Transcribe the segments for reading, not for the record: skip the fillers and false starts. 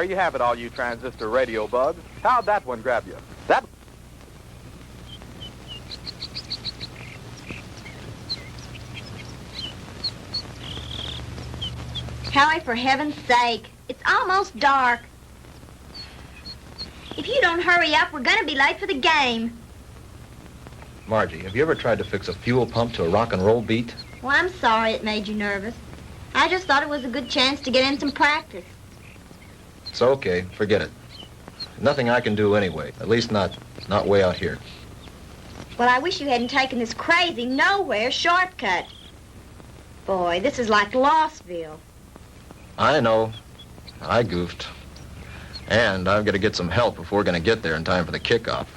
you have it, all you transistor radio bugs. How'd that one grab you? That... Howie, for heaven's sake, it's almost dark. If you don't hurry up, we're going to be late for the game. Margie, have you ever tried to fix a fuel pump to a rock and roll beat? Well, I'm sorry it made you nervous. I just thought it was a good chance to get in some practice. It's okay. Forget it. Nothing I can do anyway. At least not way out here. Well, I wish you hadn't taken this crazy nowhere shortcut. Boy, this is like Lossville. I know. I goofed. And I've got to get some help if we're going to get there in time for the kickoff.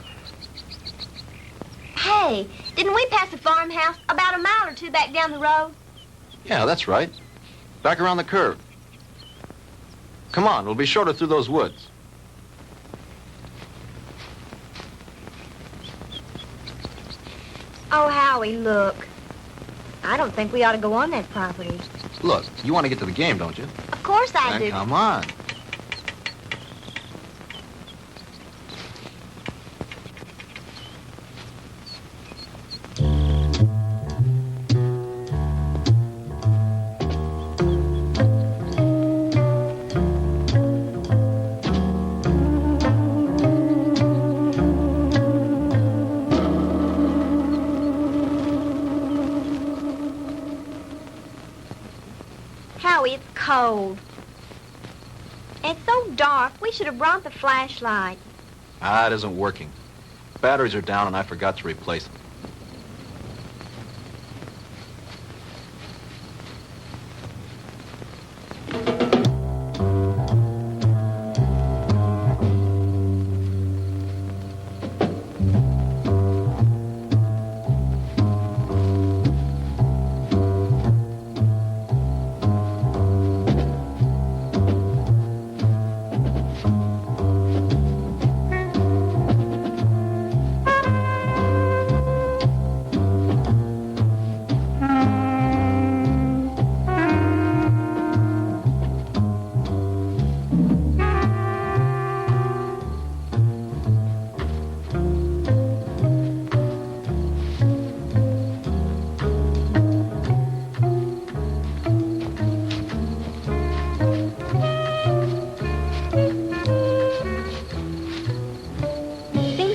Hey, didn't we pass a farmhouse about a mile or two back down the road? Yeah, that's right. Back around the curve. Come on, we'll be shorter through those woods. Oh, Howie, look. I don't think we ought to go on that property. Look, you want to get to the game, don't you? Of course I do. Come on. It's cold. It's so dark, we should have brought the flashlight. It isn't working. Batteries are down and I forgot to replace them.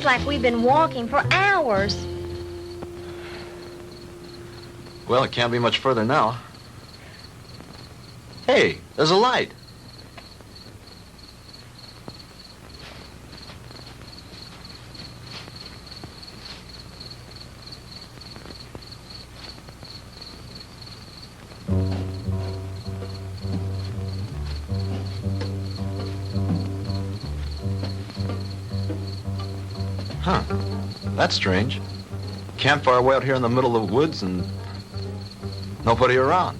Like we've been walking for hours. Well, it can't be much further now. Hey, there's a light. Huh. That's strange. Campfire way out here in the middle of the woods and nobody around.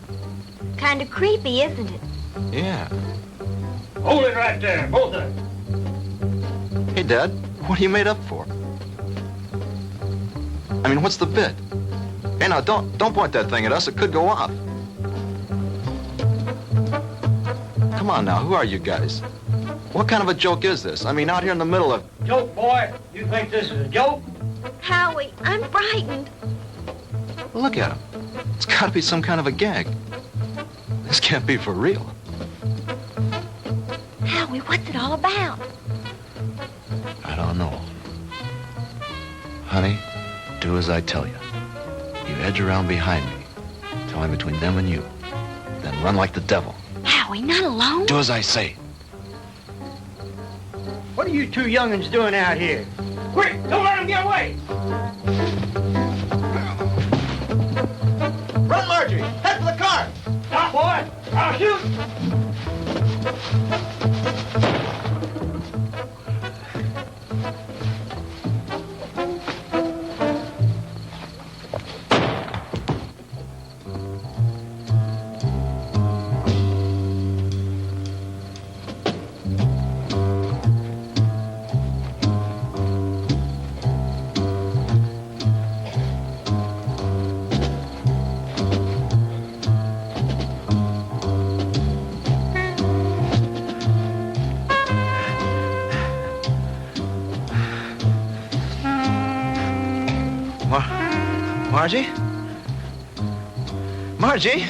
Kind of creepy, isn't it? Yeah. Hold it right there, both of them. Hey, Dad, what are you made up for? I mean, what's the bit? Hey, now, don't point that thing at us. It could go off. Come on now, who are you guys? What kind of a joke is this? I mean, out here in the middle of... Joke, boy? You think this is a joke? Howie, I'm frightened. Look at him. It's got to be some kind of a gag. This can't be for real. Howie, what's it all about? I don't know. Honey, do as I tell you. You edge around behind me. Tell me between them and you. Then run like the devil. Howie, not alone? Do as I say. What are you two young'uns doing out here? Quick, don't let them get away! Run, Margie! Head for the car! Stop, boy! I'll shoot! Margie? Margie?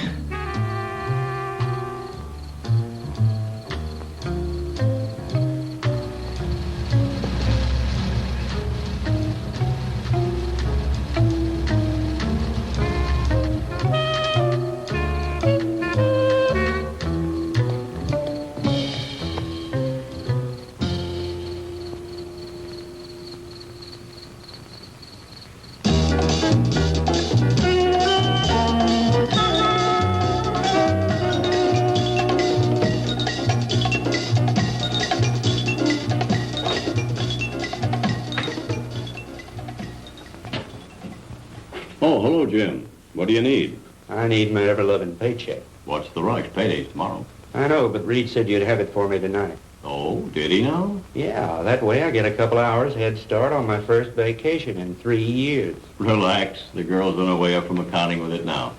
Oh, hello, Jim. What do you need? I need my ever-loving paycheck. What's the rush? Payday's tomorrow. I know, but Reed said you'd have it for me tonight. Oh, did he now? Yeah, that way I get a couple hours head start on my first vacation in 3 years. Relax. The girl's on her way up from accounting with it now.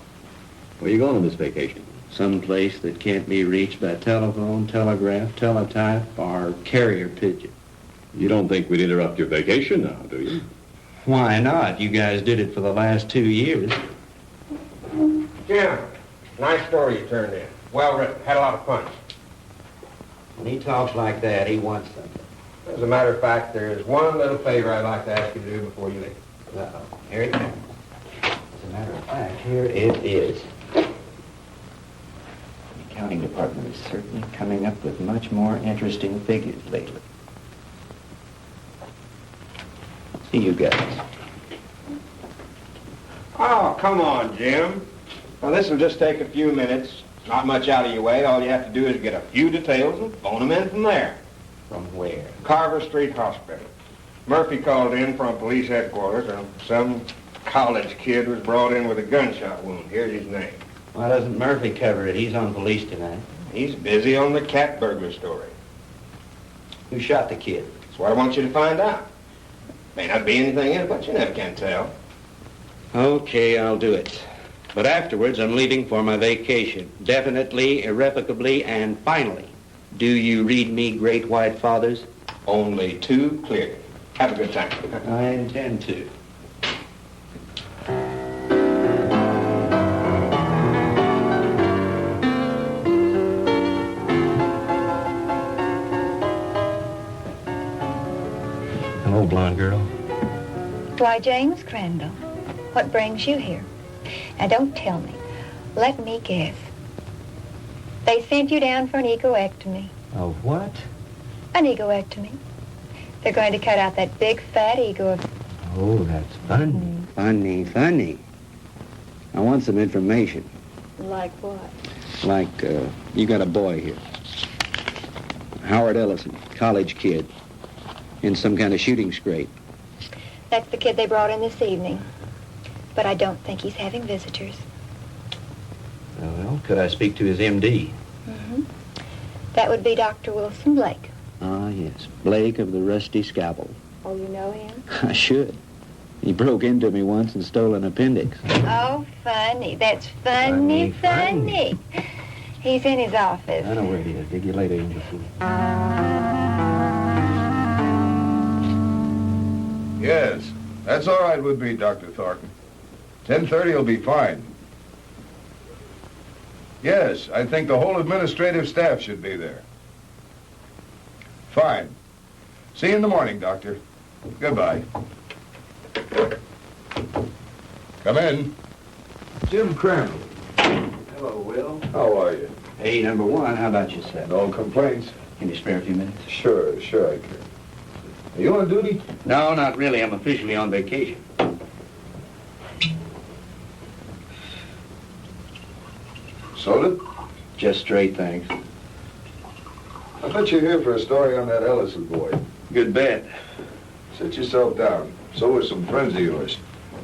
Where you going on this vacation? Some place that can't be reached by telephone, telegraph, teletype, or carrier pigeon. You don't think we'd interrupt your vacation now, do you? Why not? You guys did it for the last 2 years. Jim, nice story you turned in. Well written. Had a lot of punch. When he talks like that, he wants something. As a matter of fact, there's one little favor I'd like to ask you to do before you leave. Uh-oh. Here it comes. As a matter of fact, here it is. The accounting department is certainly coming up with much more interesting figures lately. See you guys. Oh, come on, Jim. Now, this will just take a few minutes. Not much out of your way. All you have to do is get a few details and phone them in from there. From where? Carver Street Hospital. Murphy called in from police headquarters, and some college kid was brought in with a gunshot wound. Here's his name. Why doesn't Murphy cover it? He's on police tonight. He's busy on the cat burglar story. Who shot the kid? That's what I want you to find out. May not be anything in it, but you never can tell. Okay, I'll do it. But afterwards, I'm leaving for my vacation. Definitely, irrevocably, and finally. Do you read me Great White Fathers? Only too clearly. Have a good time. I intend to. Hello, blonde girl. Why, James Crandall, what brings you here? Now, don't tell me. Let me guess. They sent you down for an egoectomy. Oh, what? An egoectomy. They're going to cut out that big, fat ego of... Oh, that's funny. Funny. I want some information. Like what? Like, you got a boy here. Howard Ellison, college kid. In some kind of shooting scrape. That's the kid they brought in this evening. But I don't think he's having visitors. Well, could I speak to his MD? Mm-hmm. That would be Dr. Wilson Blake. Ah, yes. Blake of the Rusty Scalpel. Oh, you know him? I should. He broke into me once and stole an appendix. Oh, funny. That's funny. He's in his office. I know where he is. Dig you later, Angel. Yes, that's all right with me, Dr. Thornton. 10:30 will be fine. Yes, I think the whole administrative staff should be there. Fine. See you in the morning, Doctor. Goodbye. Come in. Jim Crandall. Hello, Will. How are you? Hey, number one, how about yourself? No complaints? Can you spare a few minutes? Sure I can. Are you on duty? No, not really. I'm officially on vacation. Soda? Just straight, thanks. I bet you're here for a story on that Ellison boy. Good bet. Sit yourself down. So are some friends of yours.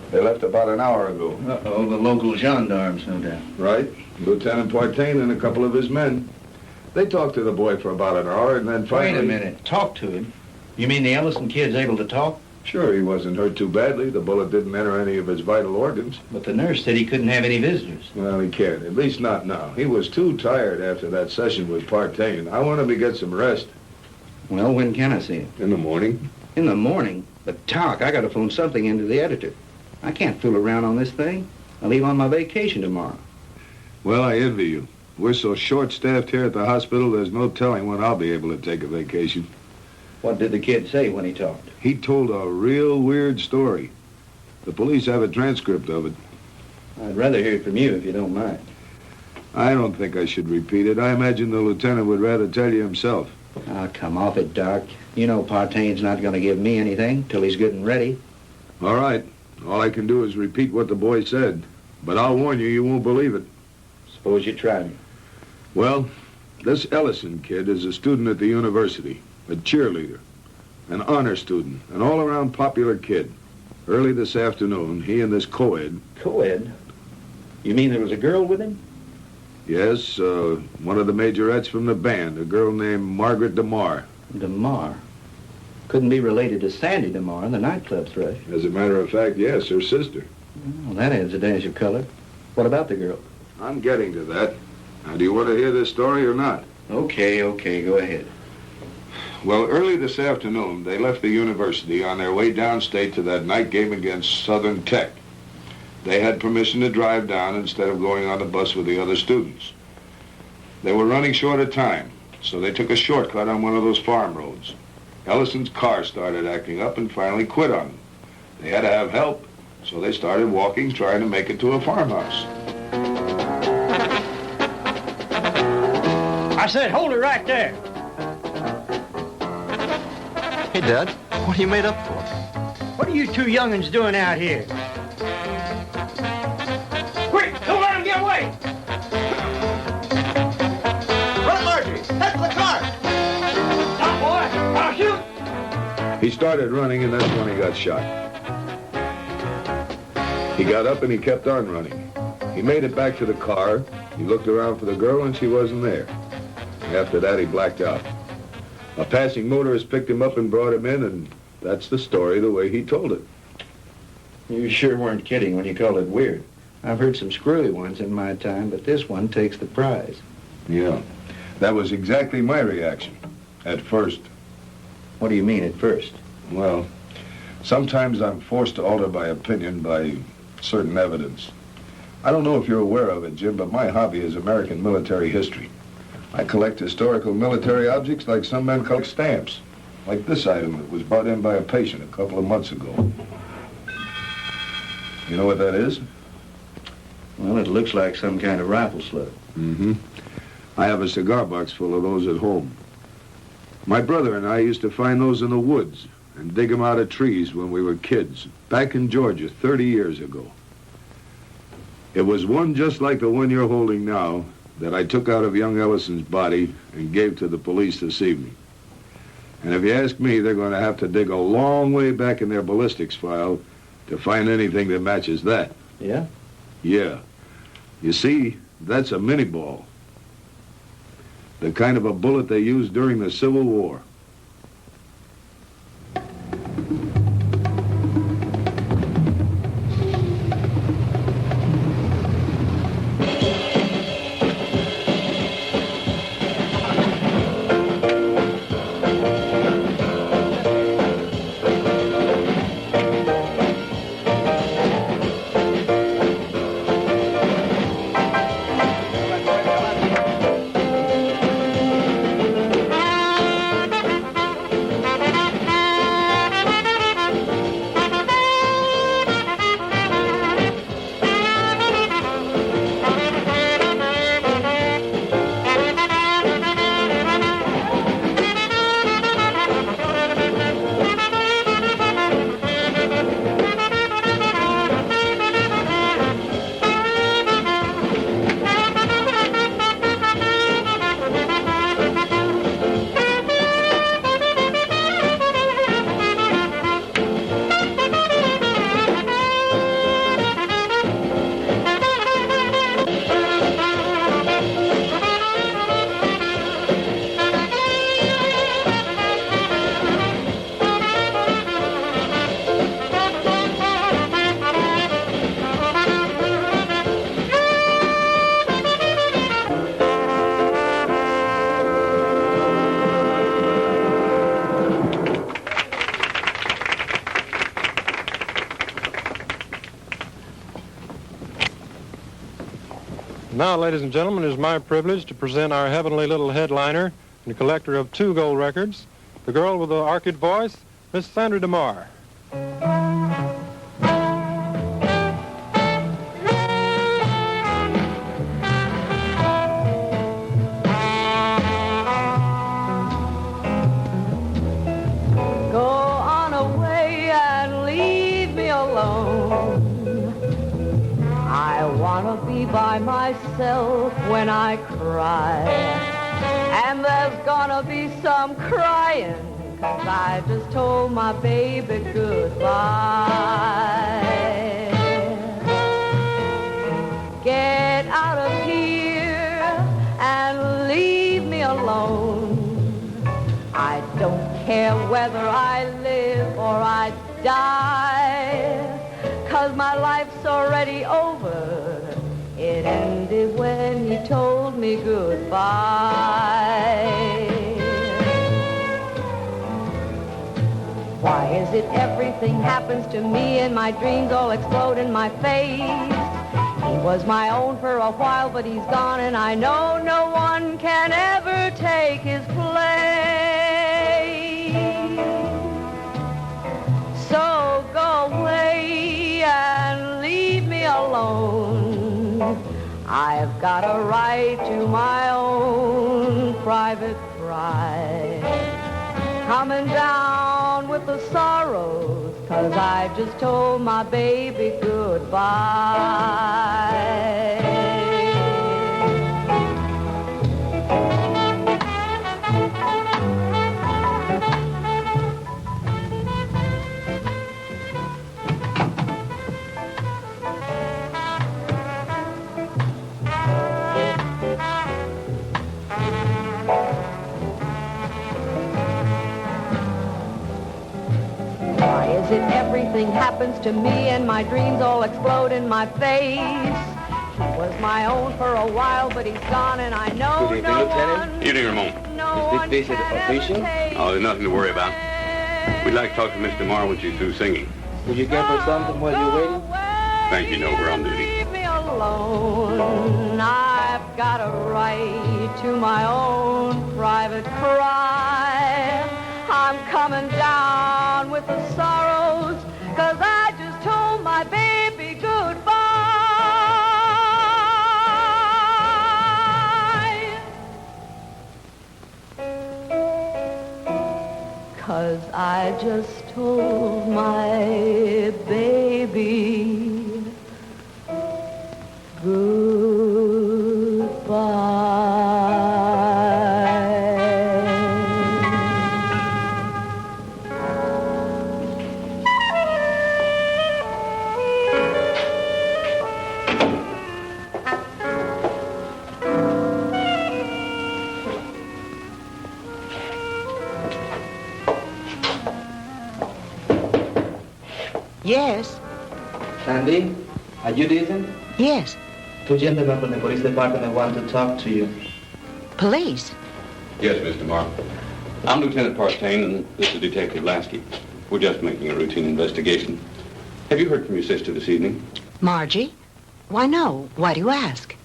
They left about an hour ago. Uh-oh, the local gendarmes, no doubt. Right. Lieutenant Partain and a couple of his men. They talked to the boy for about an hour and then finally... Wait a minute. Talk to him? You mean the Ellison kid's able to talk? Sure, he wasn't hurt too badly. The bullet didn't enter any of his vital organs. But the nurse said he couldn't have any visitors. Well, he can't. At least not now. He was too tired after that session with Partain. I want him to get some rest. Well, when can I see him? In the morning. In the morning? But talk, I gotta phone something into the editor. I can't fool around on this thing. I leave on my vacation tomorrow. Well, I envy you. We're so short-staffed here at the hospital, there's no telling when I'll be able to take a vacation. What did the kid say when he talked? He told a real weird story. The police have a transcript of it. I'd rather hear it from you if you don't mind. I don't think I should repeat it. I imagine the lieutenant would rather tell you himself. Oh, come off it, Doc. You know Partaine's not going to give me anything till he's good and ready. All right. All I can do is repeat what the boy said. But I'll warn you, you won't believe it. Suppose you try me. Well, this Ellison kid is a student at the university, a cheerleader, an honor student, an all-around popular kid. Early this afternoon, he and this co-ed... Co-ed? You mean there was a girl with him? Yes, one of the majorettes from the band, a girl named Margaret DeMar. DeMar? Couldn't be related to Sandy DeMar, the nightclub thrush. As a matter of fact, yes, her sister. Well, that adds a dash of color. What about the girl? I'm getting to that. Now, do you want to hear this story or not? Okay, go ahead. Well, early this afternoon, they left the university on their way downstate to that night game against Southern Tech. They had permission to drive down instead of going on the bus with the other students. They were running short of time, so they took a shortcut on one of those farm roads. Ellison's car started acting up and finally quit on them. They had to have help, so they started walking, trying to make it to a farmhouse. I said, hold it right there. Hey, Dad, what are you made up for? What are you two young'uns doing out here? Quick, don't let him get away! Run, Margie! Head for the car! Stop, boy! I'll shoot! He started running, and that's when he got shot. He got up and he kept on running. He made it back to the car. He looked around for the girl, and she wasn't there. After that, he blacked out. A passing motorist picked him up and brought him in, and that's the story the way he told it. You sure weren't kidding when you called it weird. I've heard some screwy ones in my time, but this one takes the prize. Yeah, that was exactly my reaction, at first. What do you mean, at first? Well, sometimes I'm forced to alter my opinion by certain evidence. I don't know if you're aware of it, Jim, but my hobby is American military history. I collect historical military objects like some men collect stamps, like this item that was brought in by a patient a couple of months ago. You know what that is? Well, it looks like some kind of rifle slug. Mm-hmm. I have a cigar box full of those at home. My brother and I used to find those in the woods and dig them out of trees when we were kids, back in Georgia 30 years ago. It was one just like the one you're holding now that I took out of young Ellison's body and gave to the police this evening. And if you ask me, they're going to have to dig a long way back in their ballistics file to find anything that matches that. Yeah? Yeah. You see, that's a mini ball. The kind of a bullet they used during the Civil War. Now, ladies and gentlemen, it is my privilege to present our heavenly little headliner and collector of 2 gold records, the girl with the orchid voice, Miss Sandra DeMar. Go on away and leave me alone. I want to be by myself when I cry. And there's gonna be some crying, 'cause I just told my baby goodbye. Get out of here and leave me alone. I don't care whether I live or I die, 'cause my life's already over. It ended when he told me goodbye. Why is it everything happens to me and my dreams all explode in my face? He was my own for a while, but he's gone, and I know no one can ever take his place. So go away and leave me alone. I've got a right to my own private pride. Coming down with the sorrows, 'cause I just told my baby goodbye. Why is it everything happens to me and my dreams all explode in my face? He was my own for a while, but he's gone, and I know Good evening, no Lieutenant. one. Evening, Ramon. No Is this visit official? Oh, there's nothing to worry about. We'd like to talk to Miss DeMar when she's through singing. Would you give her something while you're waiting? Thank you, no, we're on duty. Leave me alone. I've got a right to my own private cry. I'm coming down with the sorrows, 'cause I just told my baby goodbye. 'Cause I just told my baby Yes. Sandy, are you decent? Yes. 2 gentlemen from the police department want to talk to you. Police? Yes, Miss DeMar. I'm Lieutenant Partain, and this is Detective Lasky. We're just making a routine investigation. Have you heard from your sister this evening? Margie? Why, no. Why do you ask?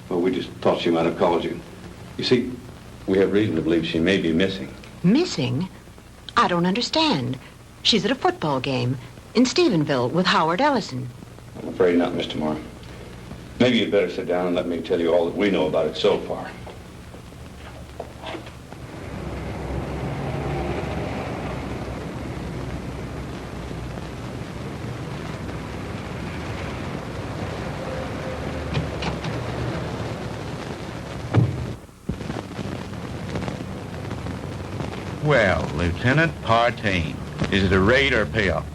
Well, we just thought she might have called you. You see, we have reason to believe she may be missing. Missing? I don't understand. She's at a football game in Stephenville with Howard Ellison. I'm afraid not, Miss DeMar. Maybe you'd better sit down and let me tell you all that we know about it so far. Well, Lieutenant Partain, is it a raid or a payoff?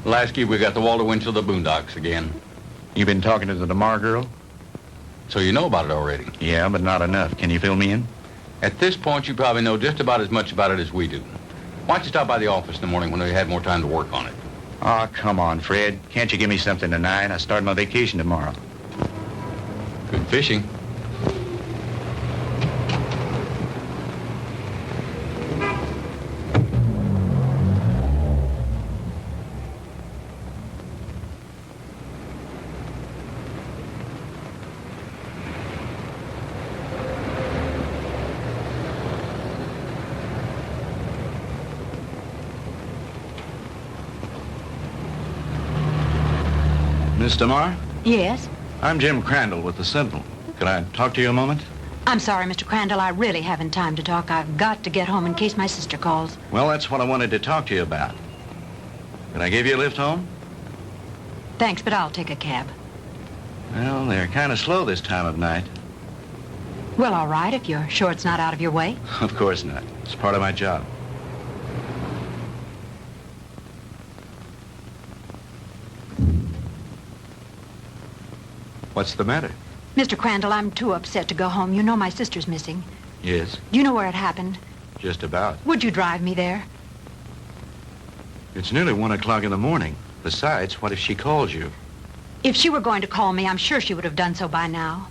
Lasky, we got the Walter Winchell of the Boondocks again. You been talking to the DeMar girl? So you know about it already? Yeah, but not enough. Can you fill me in? At this point, you probably know just about as much about it as we do. Why don't you stop by the office in the morning when we had more time to work on it? Oh, come on, Fred. Can't you give me something tonight? I start my vacation tomorrow. Good fishing. Miss DeMar? Yes? I'm Jim Crandall with the Sentinel. Could I talk to you a moment? I'm sorry, Mr. Crandall. I really haven't time to talk. I've got to get home in case my sister calls. Well, that's what I wanted to talk to you about. Can I give you a lift home? Thanks, but I'll take a cab. Well, they're kind of slow this time of night. Well, all right, if you're sure it's not out of your way. Of course not. It's part of my job. What's the matter? Mr. Crandall, I'm too upset to go home. You know my sister's missing. Yes, Do you know where it happened? just about. Would you drive me there? It's nearly 1 o'clock in the morning. Besides, what if she calls you? If she were going to call me, I'm sure she would have done so by now.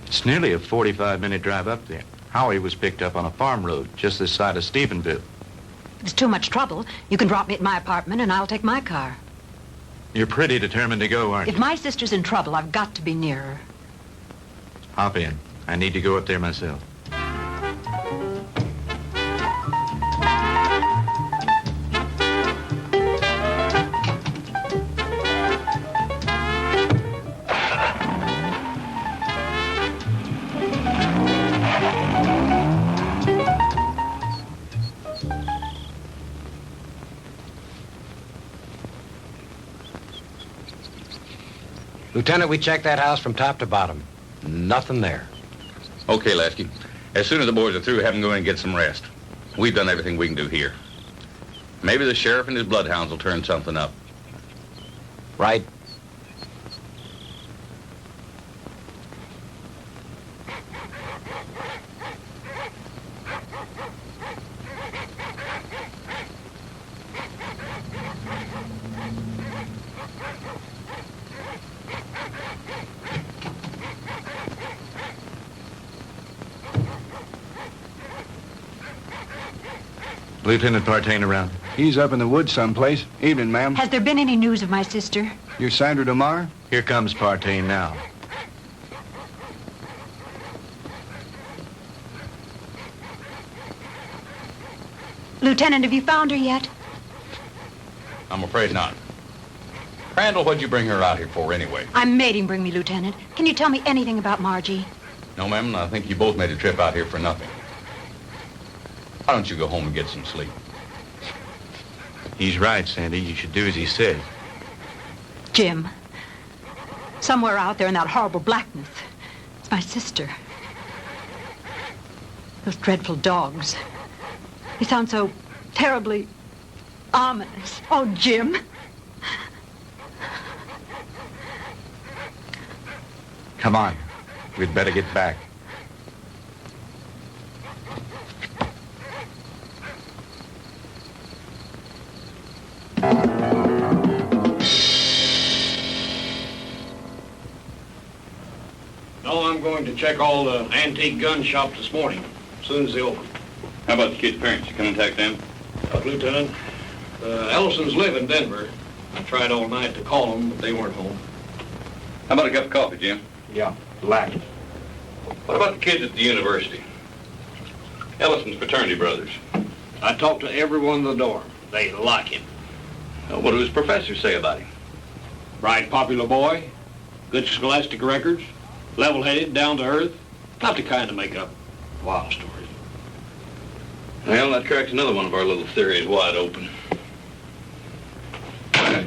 It's nearly a 45-minute drive up there. Howie was picked up on a farm road just this side of Stephenville. If it's too much trouble, you can drop me at my apartment and I'll take my car. You're pretty determined to go, aren't you? If my sister's in trouble, I've got to be near her. Hop in. I need to go up there myself. Lieutenant, we checked that house from top to bottom. Nothing there. Okay, Lasky. As soon as the boys are through, have them go in and get some rest. We've done everything we can do here. Maybe the sheriff and his bloodhounds will turn something up. Right. Lieutenant Partain around? He's up in the woods someplace. Evening, ma'am. Has there been any news of my sister? You're Sandra DeMar? Here comes Partain now. Lieutenant, have you found her yet? I'm afraid not. Crandall, what'd you bring her out here for anyway? I made him bring me, Lieutenant. Can you tell me anything about Margie? No, ma'am, I think you both made a trip out here for nothing. Why don't you go home and get some sleep? He's right, Sandy. You should do as he said. Jim, somewhere out there in that horrible blackness, it's my sister. Those dreadful dogs. They sound so terribly ominous. Oh, Jim. Come on. We'd better get back. No, I'm going to check all the antique gun shops this morning, as soon as they open. How about the kid's parents? You contact them? Lieutenant, Ellisons live in Denver. I tried all night to call them, but they weren't home. How about a cup of coffee, Jim? Yeah, black. What about the kids at the university? Ellison's fraternity brothers. I talked to everyone in the dorm. They like him. What do his professors say about him? Bright, popular boy, good scholastic records, level-headed, down to earth. Not the kind to make up wild stories. Well, that cracks another one of our little theories wide open.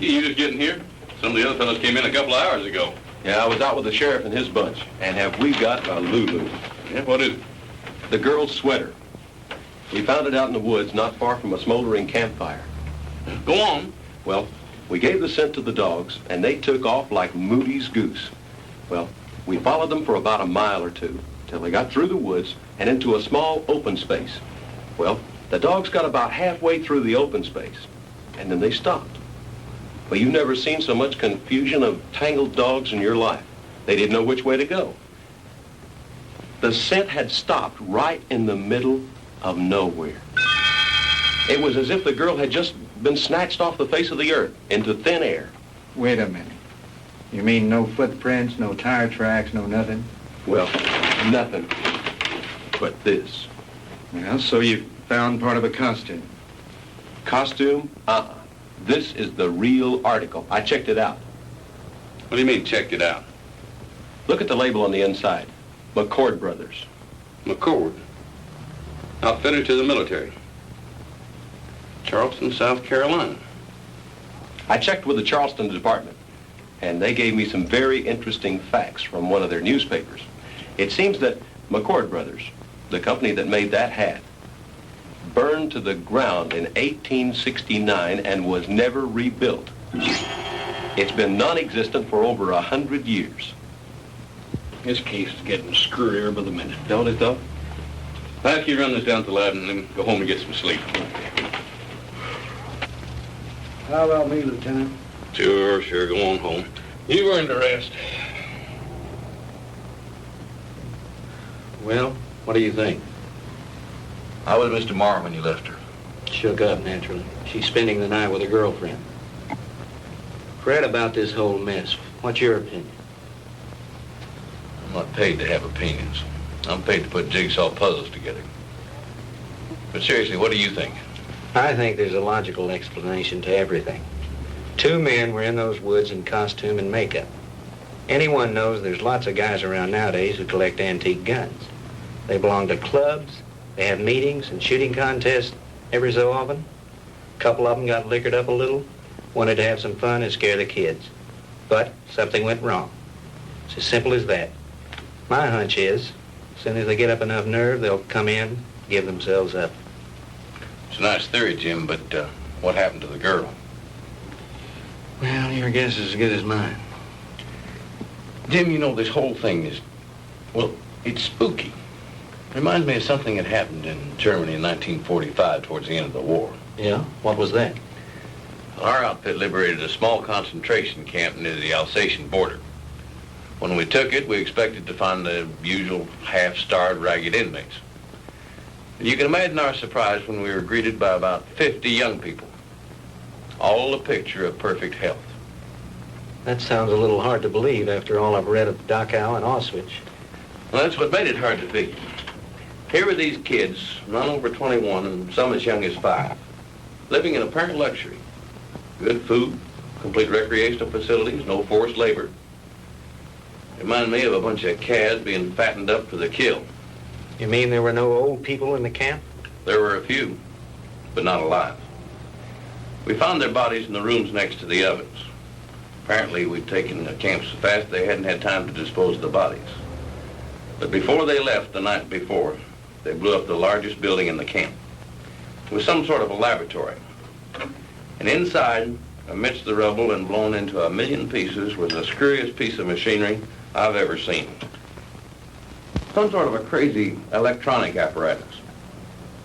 You just getting here? Some of the other fellows came in a couple of hours ago. Yeah, I was out with the sheriff and his bunch. And have we got a Lulu? Yeah, what is it? The girl's sweater. We found it out in the woods not far from a smoldering campfire. Go on. Well, we gave the scent to the dogs, and they took off like Moody's goose. Well, we followed them for about a mile or two, till they got through the woods and into a small open space. Well, the dogs got about halfway through the open space, and then they stopped. Well, you've never seen so much confusion of tangled dogs in your life. They didn't know which way to go. The scent had stopped right in the middle of nowhere. It was as if the girl had just been snatched off the face of the earth into thin air. Wait a minute. You mean no footprints, no tire tracks, no nothing? Well, nothing but this. Well, so you found part of a costume. Costume? This is the real article. I checked it out. What do you mean, checked it out? Look at the label on the inside. McCord Brothers. McCord? Outfitter to the military. Charleston, South Carolina. I checked with the Charleston department, and they gave me some very interesting facts from one of their newspapers. It seems that McCord Brothers, the company that made that hat, burned to the ground in 1869 and was never rebuilt. It's been non-existent for over 100 years. This case is getting screwier by the minute, don't it, though? I'll have you run this down to the lab and then go home and get some sleep. How about me, Lieutenant? Sure, go on home. You've earned a rest. Well, what do you think? How was Mr. Marr when you left her? Shook up, naturally. She's spending the night with a girlfriend. Fred, about this whole mess, what's your opinion? I'm not paid to have opinions. I'm paid to put jigsaw puzzles together. But seriously, what do you think? I think there's a logical explanation to everything. Two men were in those woods in costume and makeup. Anyone knows there's lots of guys around nowadays who collect antique guns. They belong to clubs, they have meetings and shooting contests every so often. A couple of them got liquored up a little, wanted to have some fun and scare the kids. But something went wrong. It's as simple as that. My hunch is, as soon as they get up enough nerve, they'll come in, give themselves up. It's a nice theory, Jim, but what happened to the girl? Well, your guess is as good as mine. Jim, you know, this whole thing is, well, it's spooky. Reminds me of something that happened in Germany in 1945 towards the end of the war. Yeah? What was that? Our outfit liberated a small concentration camp near the Alsatian border. When we took it, we expected to find the usual half-starved, ragged inmates. And you can imagine our surprise when we were greeted by about 50 young people, all a picture of perfect health. That sounds a little hard to believe after all I've read of Dachau and Auschwitz. Well, that's what made it hard to figure. Here were these kids, none over 21 and some as young as 5, living in apparent luxury. Good food, complete recreational facilities, no forced labor. Reminded me of a bunch of calves being fattened up for the kill. You mean there were no old people in the camp? There were a few, but not alive. We found their bodies in the rooms next to the ovens. Apparently, we'd taken the camp so fast they hadn't had time to dispose of the bodies. But before they left the night before, they blew up the largest building in the camp. It was some sort of a laboratory. And inside, amidst the rubble and blown into a million pieces, was the screwiest piece of machinery I've ever seen. Some sort of a crazy electronic apparatus.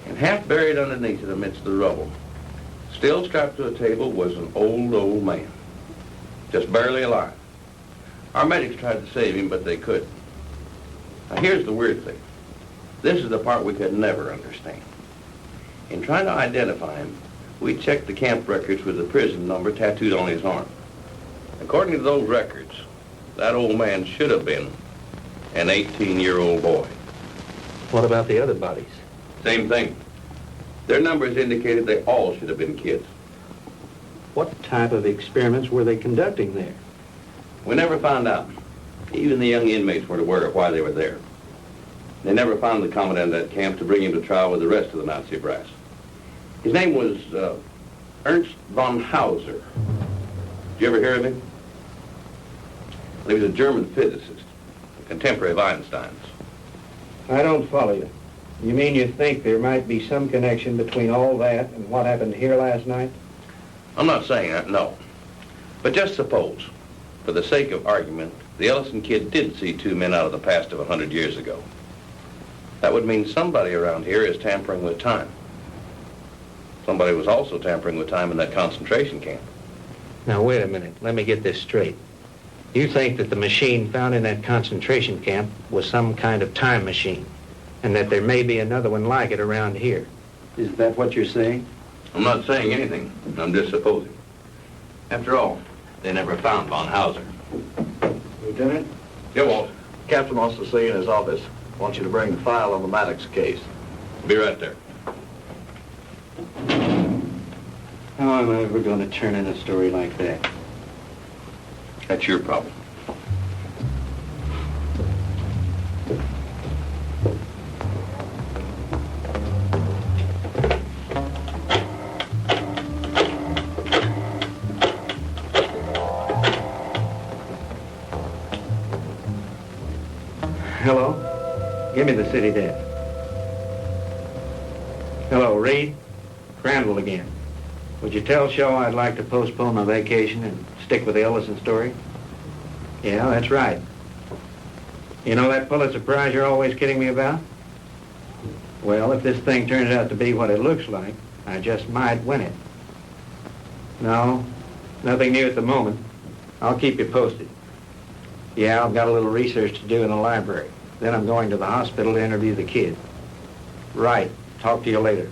And half buried underneath it amidst the rubble, still strapped to a table, was an old man. Just barely alive. Our medics tried to save him, but they couldn't. Now here's the weird thing. This is the part we could never understand. In trying to identify him, we checked the camp records with the prison number tattooed on his arm. According to those records, that old man should have been an 18-year-old boy. What about the other bodies? Same thing. Their numbers indicated they all should have been kids. What type of experiments were they conducting there? We never found out. Even the young inmates weren't aware of why they were there. They never found the commandant of that camp to bring him to trial with the rest of the Nazi brass. His name was Ernst von Hauser. Did you ever hear of him? Well, he was a German physicist, a contemporary of Einstein's. I don't follow you. You mean you think there might be some connection between all that and what happened here last night? I'm not saying that, no. But just suppose, for the sake of argument, the Ellison kid did see two men out of the past of 100 years ago. That would mean somebody around here is tampering with time. Somebody was also tampering with time in that concentration camp. Now, wait a minute. Let me get this straight. You think that the machine found in that concentration camp was some kind of time machine, and that there may be another one like it around here. Is that what you're saying? I'm not saying anything. I'm just supposing. After all, they never found von Hauser. Lieutenant? Yeah, Walt. Captain wants to see you in his office. Wants you to bring the file on the Maddox case. Be right there. How am I ever going to turn in a story like that? That's your problem. me the city desk. Hello, Reed. Crandall again. Would you tell Shaw I'd like to postpone my vacation and stick with the Ellison story? Yeah, that's right. You know that Pulitzer Prize you're always kidding me about? Well, if this thing turns out to be what it looks like, I just might win it. No, nothing new at the moment. I'll keep you posted. Yeah, I've got a little research to do in the library. Then I'm going to the hospital to interview the kid. Right. Talk to you later.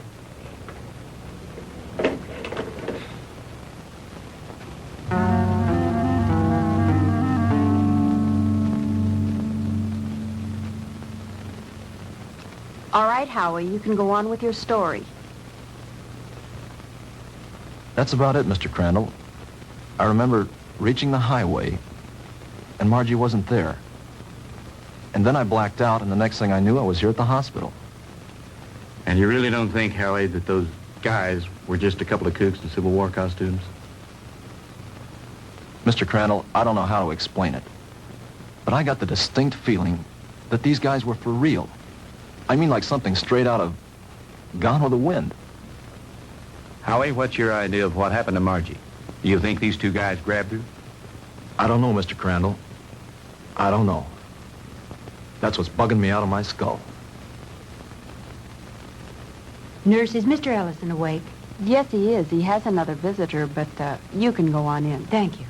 All right, Howie, you can go on with your story. That's about it, Mr. Crandall. I remember reaching the highway, and Margie wasn't there. And then I blacked out, and the next thing I knew, I was here at the hospital. And you really don't think, Howie, that those guys were just a couple of kooks in Civil War costumes? Mr. Crandall, I don't know how to explain it, but I got the distinct feeling that these guys were for real. I mean like something straight out of Gone with the Wind. Howie, what's your idea of what happened to Margie? Do you think these two guys grabbed her? I don't know, Mr. Crandall. I don't know. That's what's bugging me out of my skull. Nurse, is Mr. Ellison awake? Yes, he is. He has another visitor, but you can go on in. Thank you.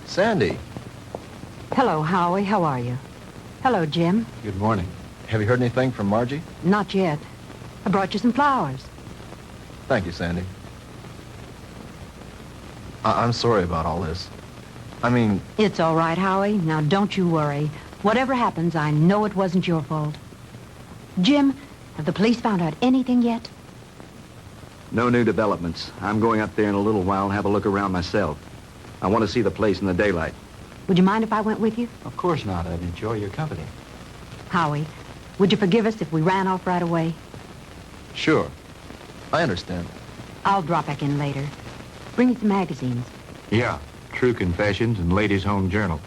Sandy. Hello, Howie. How are you? Hello, Jim. Good morning. Have you heard anything from Margie? Not yet. I brought you some flowers. Thank you, Sandy. I'm sorry about all this. I mean... It's all right, Howie. Now, don't you worry. Whatever happens, I know it wasn't your fault. Jim, have the police found out anything yet? No new developments. I'm going up there in a little while and have a look around myself. I want to see the place in the daylight. Would you mind if I went with you? Of course not. I'd enjoy your company. Howie, would you forgive us if we ran off right away? Sure. I understand. I'll drop back in later. Bring me some magazines. Yeah. True Confessions and Ladies' Home Journal.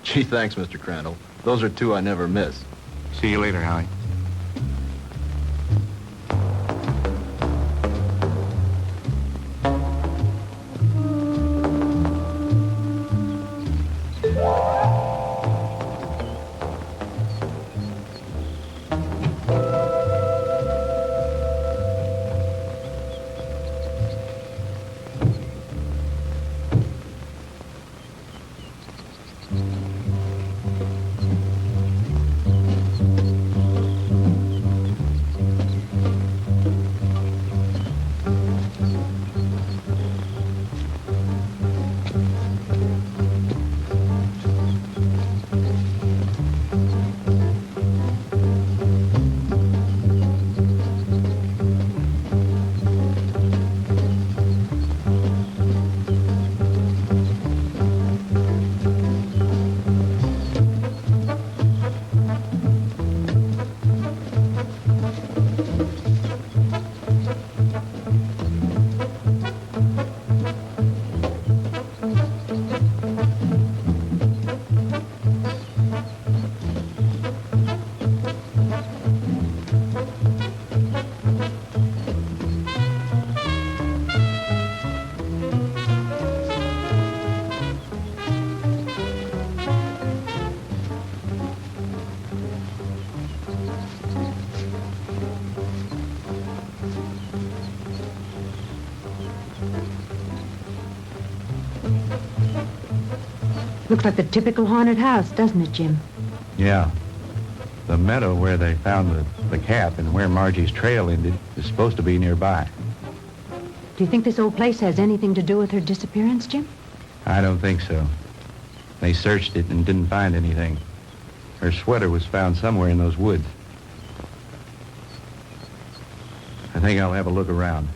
Gee, thanks, Mr. Crandall. Those are two I never miss. See you later, Howie. Looks like the typical haunted house, doesn't it, Jim? Yeah. The meadow where they found the cap and where Margie's trail ended is supposed to be nearby. Do you think this old place has anything to do with her disappearance, Jim? I don't think so. They searched it and didn't find anything. Her sweater was found somewhere in those woods. I think I'll have a look around.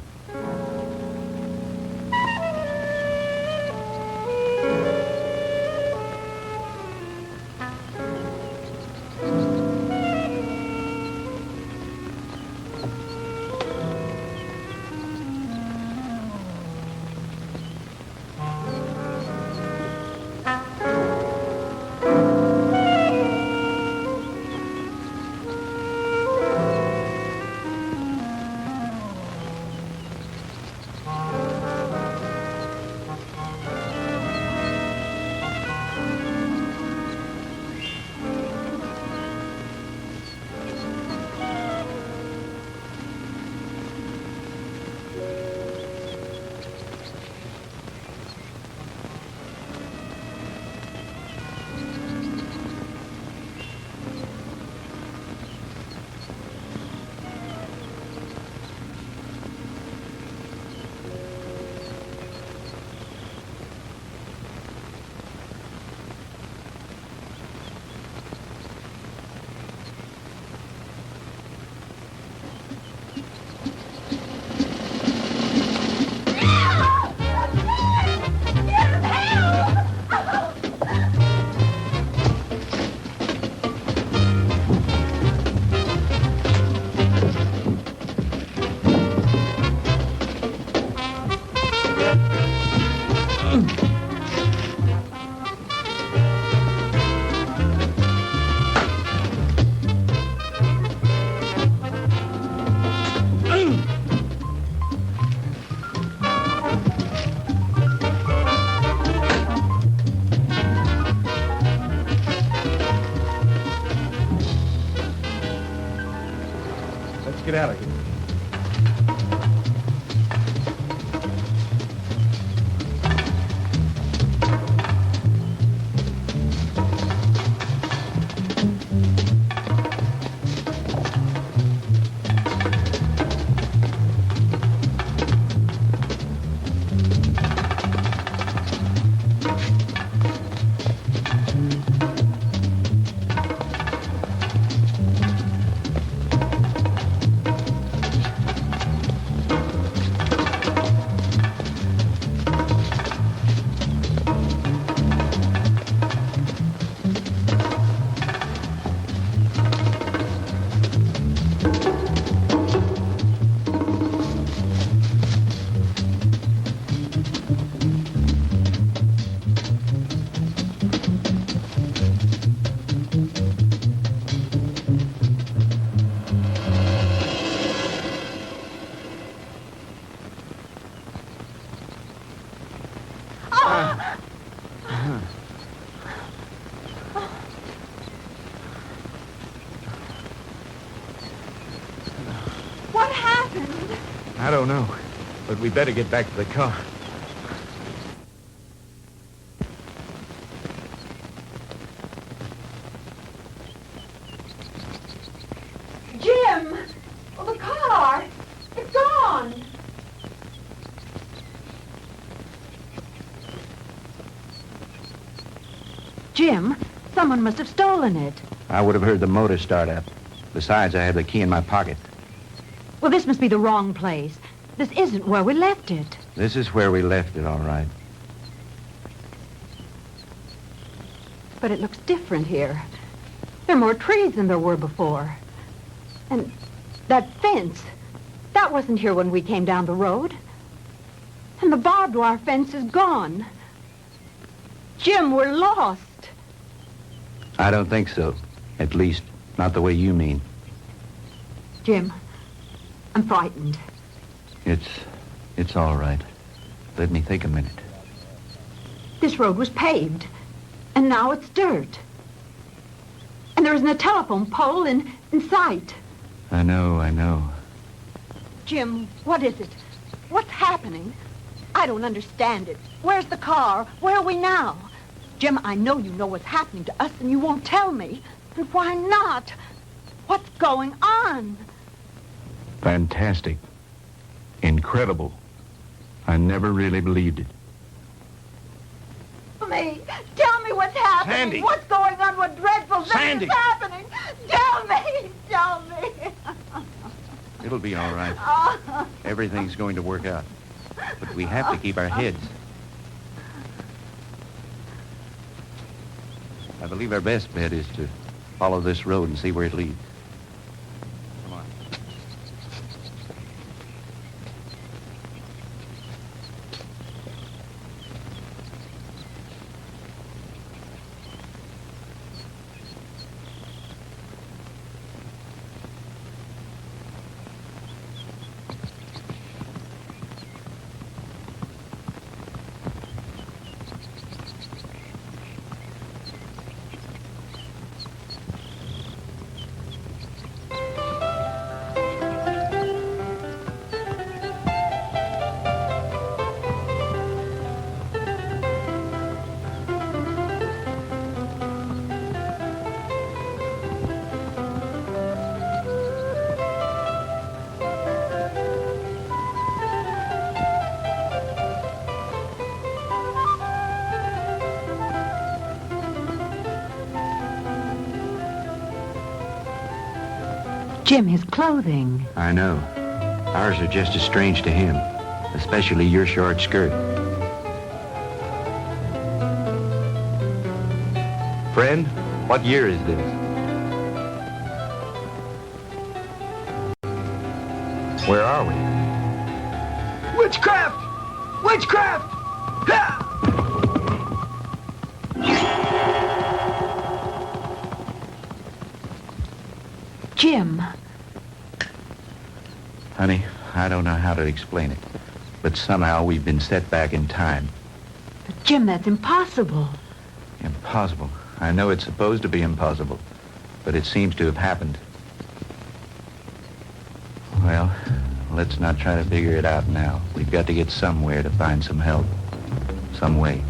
get out of here. What happened? I don't know, but we better get back to the car. Jim! Well, the car! It's gone! Jim, someone must have stolen it. I would have heard the motor start up. Besides, I have the key in my pocket. Well, this must be the wrong place. This isn't where we left it. This is where we left it, all right. But it looks different here. There are more trees than there were before. And that fence, that wasn't here when we came down the road. And the barbed wire fence is gone. Jim, we're lost. I don't think so. At least, not the way you mean. Jim, I'm frightened. It's all right. Let me think a minute. This road was paved, and now it's dirt. And there isn't a telephone pole in sight. I know. Jim, what is it? What's happening? I don't understand it. Where's the car? Where are we now? Jim, I know you know what's happening to us, and you won't tell me. And why not? What's going on? Fantastic. Incredible. I never really believed it. Tell me what's happening. Sandy. What's going on? What dreadful thing Sandy. is happening? Tell me. It'll be all right. Everything's going to work out. But we have to keep our heads. I believe our best bet is to follow this road and see where it leads. Come on. Jim, his clothing. I know. Ours are just as strange to him, especially your short skirt. Friend, what year is this? Where are we? Witchcraft! Witchcraft! Ha! Jim. Honey, I don't know how to explain it, but somehow we've been set back in time. But Jim, that's impossible. Impossible. I know it's supposed to be impossible, but it seems to have happened. Well, let's not try to figure it out now. We've got to get somewhere to find some help. Some way.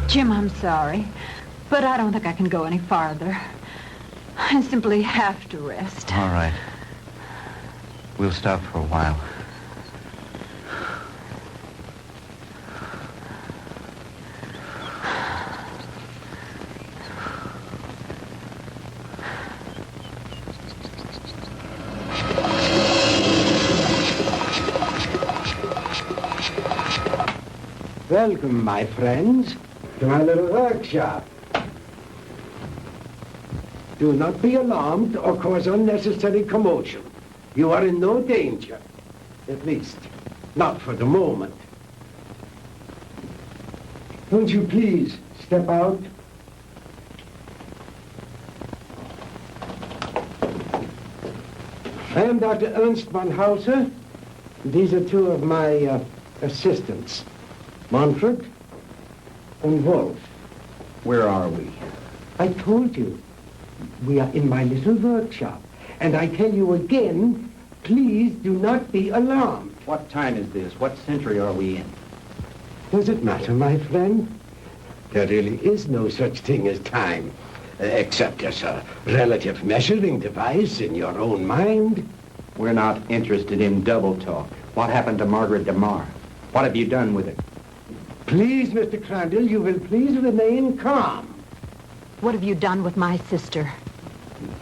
Jim, I'm sorry, but I don't think I can go any farther. I simply have to rest. All right. We'll stop for a while. Welcome, my friends, to my little workshop. Do not be alarmed or cause unnecessary commotion. You are in no danger. At least, not for the moment. Won't you please step out? I am Dr. Ernst von Hauser. These are two of my assistants, Manfred and Wolf. Where are we? I told you. We are in my little workshop. And I tell you again, please do not be alarmed. What time is this? What century are we in? Does it matter, my friend? There really is no such thing as time, except as a relative measuring device in your own mind. We're not interested in double talk. What happened to Margaret DeMar? What have you done with it? Please, Mr. Crandall, you will please remain calm. What have you done with my sister?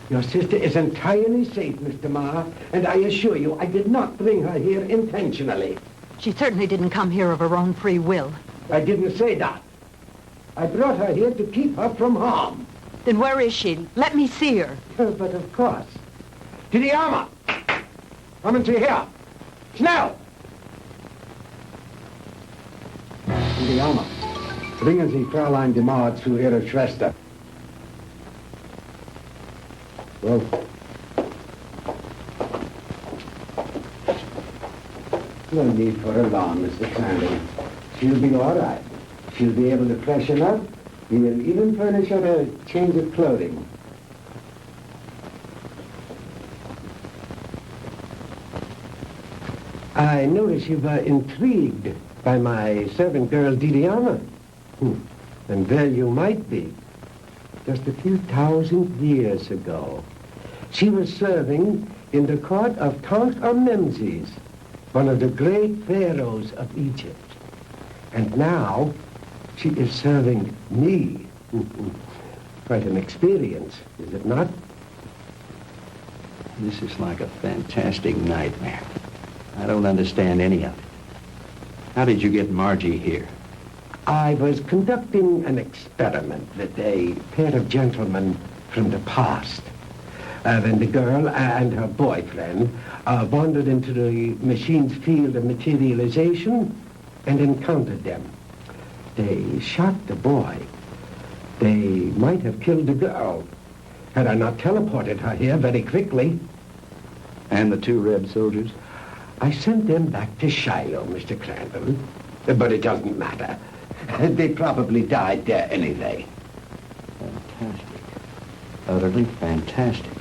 Your sister is entirely safe, Mr. Marr, and I assure you I did not bring her here intentionally. She certainly didn't come here of her own free will. I didn't say that. I brought her here to keep her from harm. Then where is she? Let me see her. But of course. To the armor! Kommen Sie her! Schnell! To the armor. Bringen Sie Fräulein DeMar zu ihrer Schwester. Well, no need for alarm, Mr. Crandall. She'll be all right. She'll be able to freshen up. We will even furnish her a change of clothing. I notice you were intrigued by my servant girl, Didiana. And there you might be. Just a few thousand years ago, she was serving in the court of Tutankhamun, one of the great pharaohs of Egypt. And now, she is serving me. Quite an experience, is it not? This is like a fantastic nightmare. I don't understand any of it. How did you get Margie here? I was conducting an experiment with a pair of gentlemen from the past. When the girl and her boyfriend wandered into the machine's field of materialization and encountered them. They shot the boy. They might have killed the girl had I not teleported her here very quickly. And the two red soldiers? I sent them back to Shiloh, Mr. Crandall. But it doesn't matter. They probably died there anyway. Fantastic. Utterly fantastic.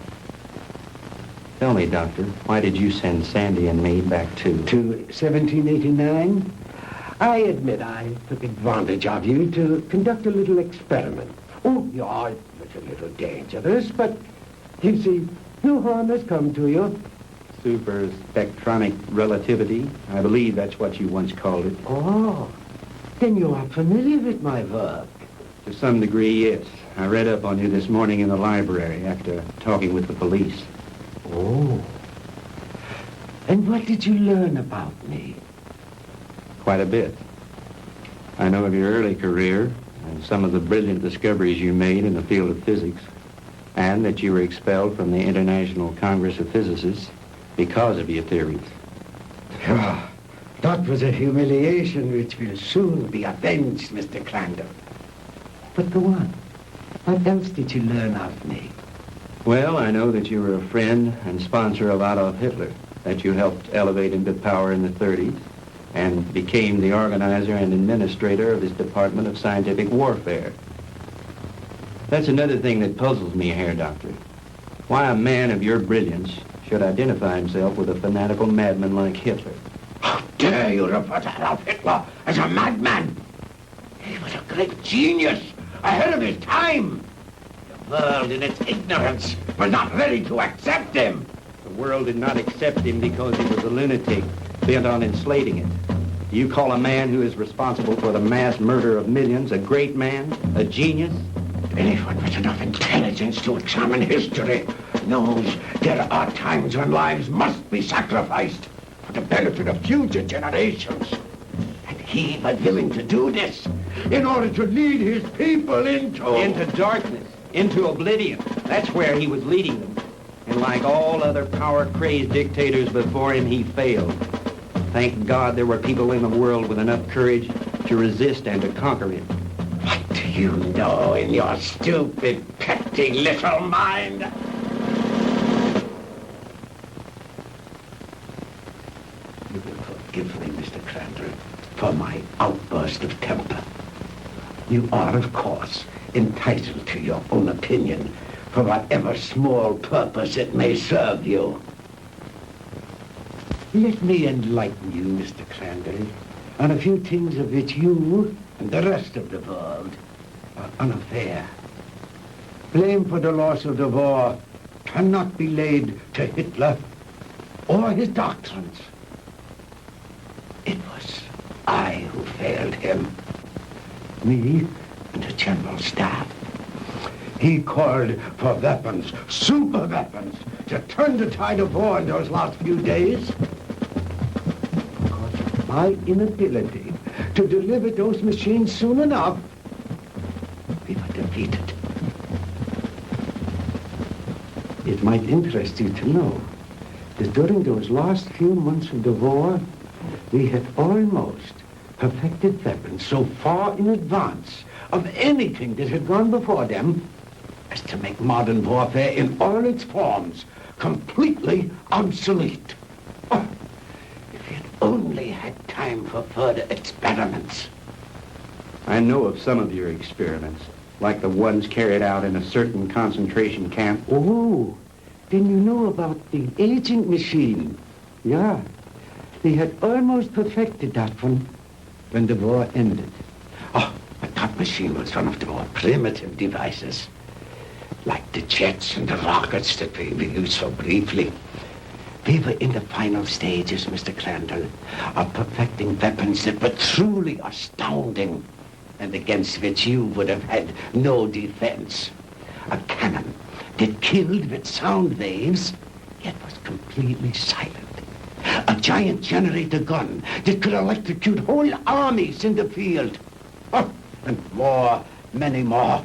Tell me, Doctor, why did you send Sandy and me back to 1789? I admit I took advantage of you to conduct a little experiment. Oh, it was a little dangerous, but you see, no harm has come to you. super spectronic relativity? I believe that's what you once called it. Oh, then you are familiar with my work. To some degree, yes. I read up on you this morning in the library after talking with the police. Oh. And what did you learn about me? Quite a bit. I know of your early career and some of the brilliant discoveries you made in the field of physics, and that you were expelled from the International Congress of Physicists because of your theories. Oh, that was a humiliation which will soon be avenged, Mr. Crandall. But go on. What else did you learn of me? Well, I know that you were a friend and sponsor of Adolf Hitler, that you helped elevate him to power in the 30s, and became the organizer and administrator of his Department of Scientific Warfare. That's another thing that puzzles me, Herr Doctor. Why a man of your brilliance should identify himself with a fanatical madman like Hitler. How dare you refer to Adolf Hitler as a madman? He was a great genius, ahead of his time. The world, in its ignorance, was not ready to accept him. The world did not accept him because he was a lunatic, bent on enslaving it. Do you call a man who is responsible for the mass murder of millions a great man, a genius? Anyone with enough intelligence to examine history knows there are times when lives must be sacrificed for the benefit of future generations. And he was willing to do this in order to lead his people into darkness, into oblivion. That's where he was leading them. And like all other power-crazed dictators before him, he failed. Thank God there were people in the world with enough courage to resist and to conquer him. What do you know in your stupid, petty little mind? You will forgive me, Mr. Crandall, for my outburst of temper. You are, of course, entitled to your own opinion for whatever small purpose it may serve you. Let me enlighten you, Mr. Crandall, on a few things of which you and the rest of the world are unaware. Blame for the loss of the war cannot be laid to Hitler or his doctrines. It was I who failed him. Me and the General Staff. He called for weapons, super weapons, to turn the tide of war in those last few days. Because of my inability to deliver those machines soon enough, we were defeated. It might interest you to know that during those last few months of the war, we had almost perfected weapons so far in advance of anything that had gone before them as to make modern warfare in all its forms completely obsolete. Oh, if we had only had time for further experiments. I know of some of your experiments, like the ones carried out in a certain concentration camp. Oh, then you know about the aging machine. Yeah, they had almost perfected that one when the war ended. Oh, but that machine was one of the more primitive devices, like the jets and the rockets that we used so briefly. We were in the final stages, Mr. Crandall, of perfecting weapons that were truly astounding and against which you would have had no defense. A cannon that killed with sound waves, yet was completely silent. A giant generator gun that could electrocute whole armies in the field. Oh, and more, many more.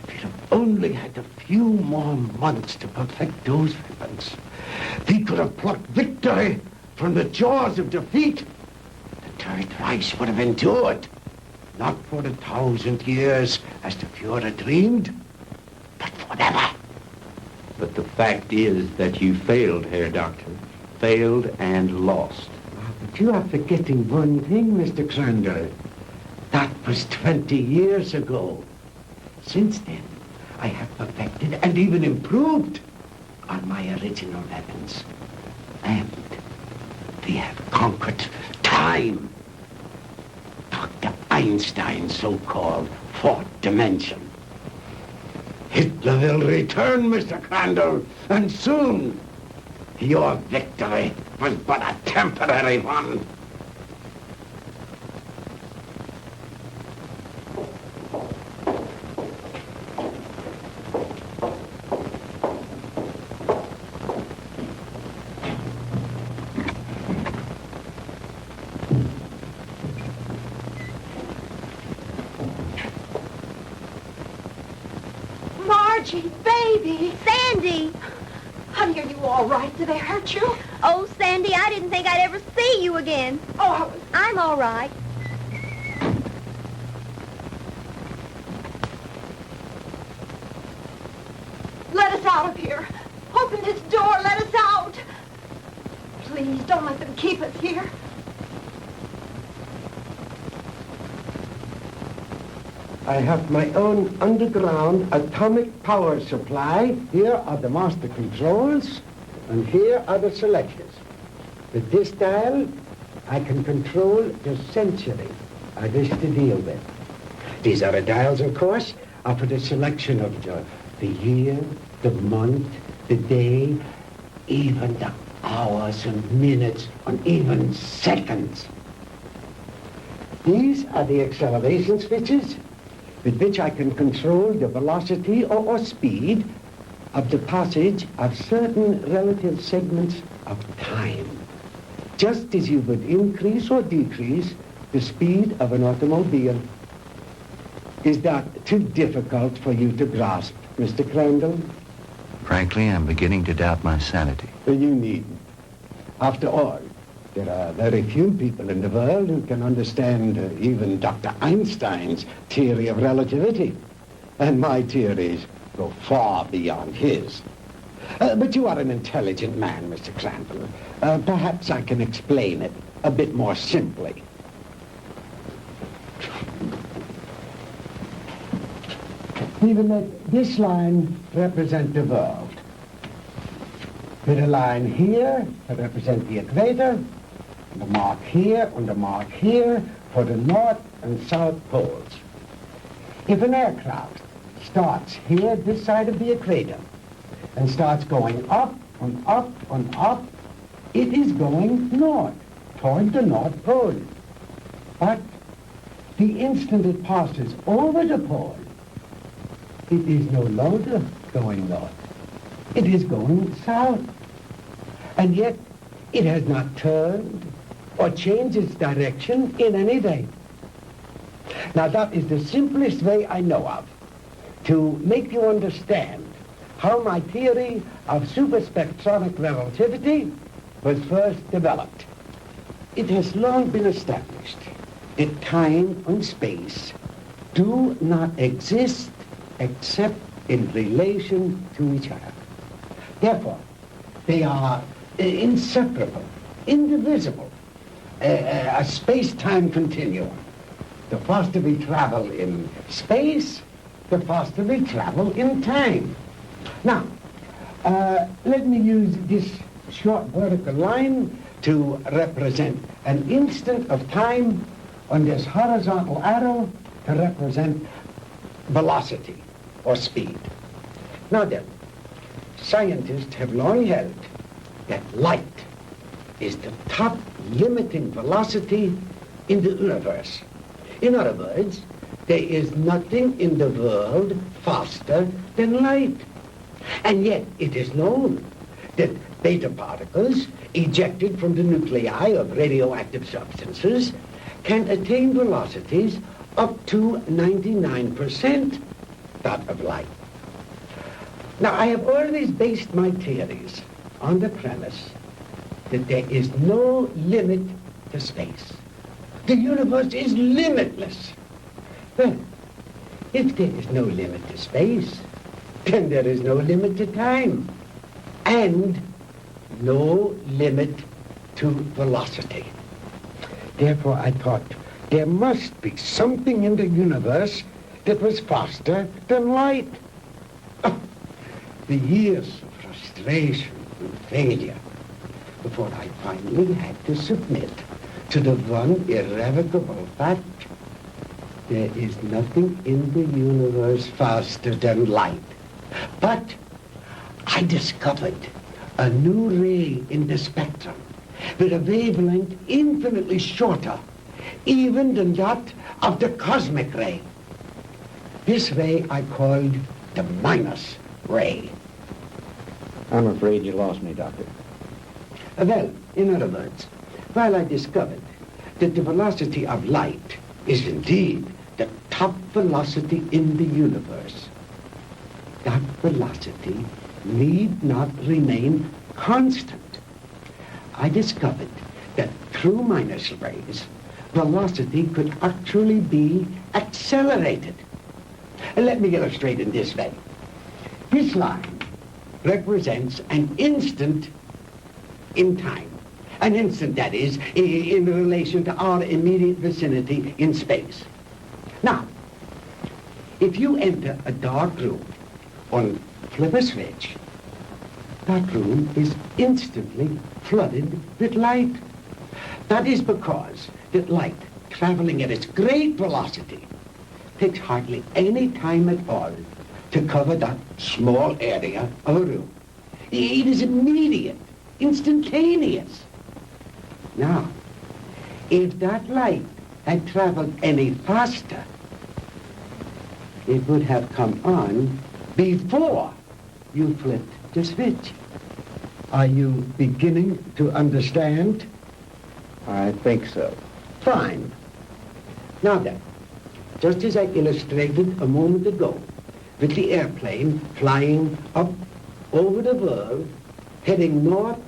If we'd have only had a few more months to perfect those weapons, we could have plucked victory from the jaws of defeat. The Third Reich would have endured, not for 1,000 years as the Fuhrer dreamed, but forever. But the fact is that you failed, Herr Doctor. Failed and lost. But you are forgetting one thing, Mr. Crandall. That was 20 years ago. Since then, I have perfected and even improved on my original weapons. And we have conquered time. Dr. Einstein's so-called fourth dimension. Hitler will return, Mr. Crandall, and soon. Your victory was but a temporary one. Margie, baby. Sandy! Honey, are you all right? Did they hurt you? Oh, Sandy, I didn't think I'd ever see you again. Oh, I'm all right. let us out of here. Open this door. Let us out. Please, don't let them keep us here. I have my own underground atomic power supply. Here are the master controls, and here are the selectors. With this dial, I can control the century I wish to deal with. These other dials, of course, are for the selection of the year, the month, the day, even the hours and minutes, and even seconds. These are the acceleration switches with which I can control the velocity or speed of the passage of certain relative segments of time, just as you would increase or decrease the speed of an automobile. Is that too difficult for you to grasp, Mr. Crandall? Frankly, I'm beginning to doubt my sanity. You needn't. After all, there are very few people in the world who can understand even Dr. Einstein's theory of relativity. And my theories go far beyond his. But you are an intelligent man, Mr. Crandall. Perhaps I can explain it a bit more simply. We will let this line represent the world. With a line here to represent the equator, and a mark here and a mark here for the north and south poles. If an aircraft starts here, this side of the equator, and starts going up and up and up, it is going north, toward the North Pole. But the instant it passes over the pole, it is no longer going north. It is going south. And yet, it has not turned or changed its direction in any way. Now, that is the simplest way I know of to make you understand how my theory of superspectronic relativity was first developed. It has long been established that time and space do not exist except in relation to each other. Therefore, they are inseparable, indivisible, a space-time continuum. The faster we travel in space, the faster we travel in time. Now, let me use this short vertical line to represent an instant of time, on this horizontal arrow to represent velocity or speed. Now then, scientists have long held that light is the top limiting velocity in the universe. In other words, there is nothing in the world faster than light. And yet it is known that beta particles ejected from the nuclei of radioactive substances can attain velocities up to 99% that of light. Now, I have always based my theories on the premise that there is no limit to space. The universe is limitless. Well, if there is no limit to space, then there is no limit to time, and no limit to velocity. Therefore, I thought there must be something in the universe that was faster than light. Oh, the years of frustration and failure before I finally had to submit to the one irrevocable fact: there is nothing in the universe faster than light. But I discovered a new ray in the spectrum with a wavelength infinitely shorter even than that of the cosmic ray. This ray I called the minus ray. I'm afraid you lost me, Doctor. Well, in other words, while I discovered that the velocity of light is indeed the top velocity in the universe, that velocity need not remain constant. I discovered that through minus rays, velocity could actually be accelerated. And let me illustrate in this way. This line represents an instant in time. An instant, that is, in relation to our immediate vicinity in space. Now, if you enter a dark room or flip a switch, that room is instantly flooded with light. That is because that light, traveling at its great velocity, takes hardly any time at all to cover that small area of a room. It is immediate, instantaneous. Now, if that light had traveled any faster, it would have come on before you flipped the switch. Are you beginning to understand? I think so. Fine. Now then, just as I illustrated a moment ago, with the airplane flying up over the world, heading north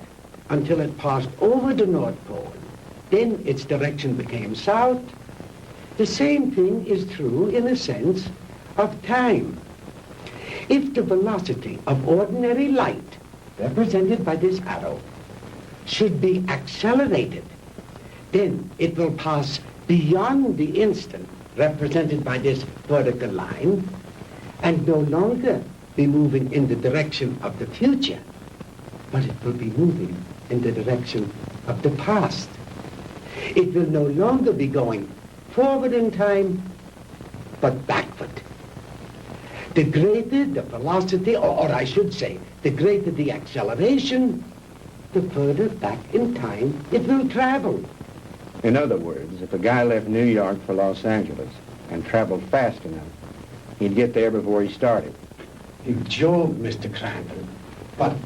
until it passed over the North Pole, then its direction became south. The same thing is true in a sense of time. If the velocity of ordinary light, represented by this arrow, should be accelerated, then it will pass beyond the instant, represented by this vertical line, and no longer be moving in the direction of the future, but it will be moving in the direction of the past. It will no longer be going forward in time, but backward. The greater the velocity, or I should say, the greater the acceleration, the further back in time it will travel. In other words, if a guy left New York for Los Angeles and traveled fast enough, he'd get there before he started. You joke, Mr. Crandall, but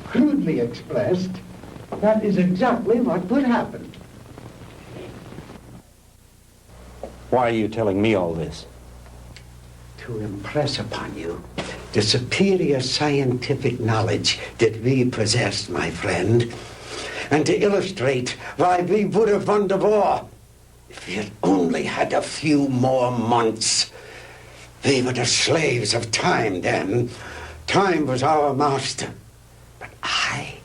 crudely expressed, that is exactly what would happen. Why are you telling me all this? To impress upon you the superior scientific knowledge that we possess, my friend, and to illustrate why we would have won the war if we had only had a few more months. We were the slaves of time then. Time was our master. But I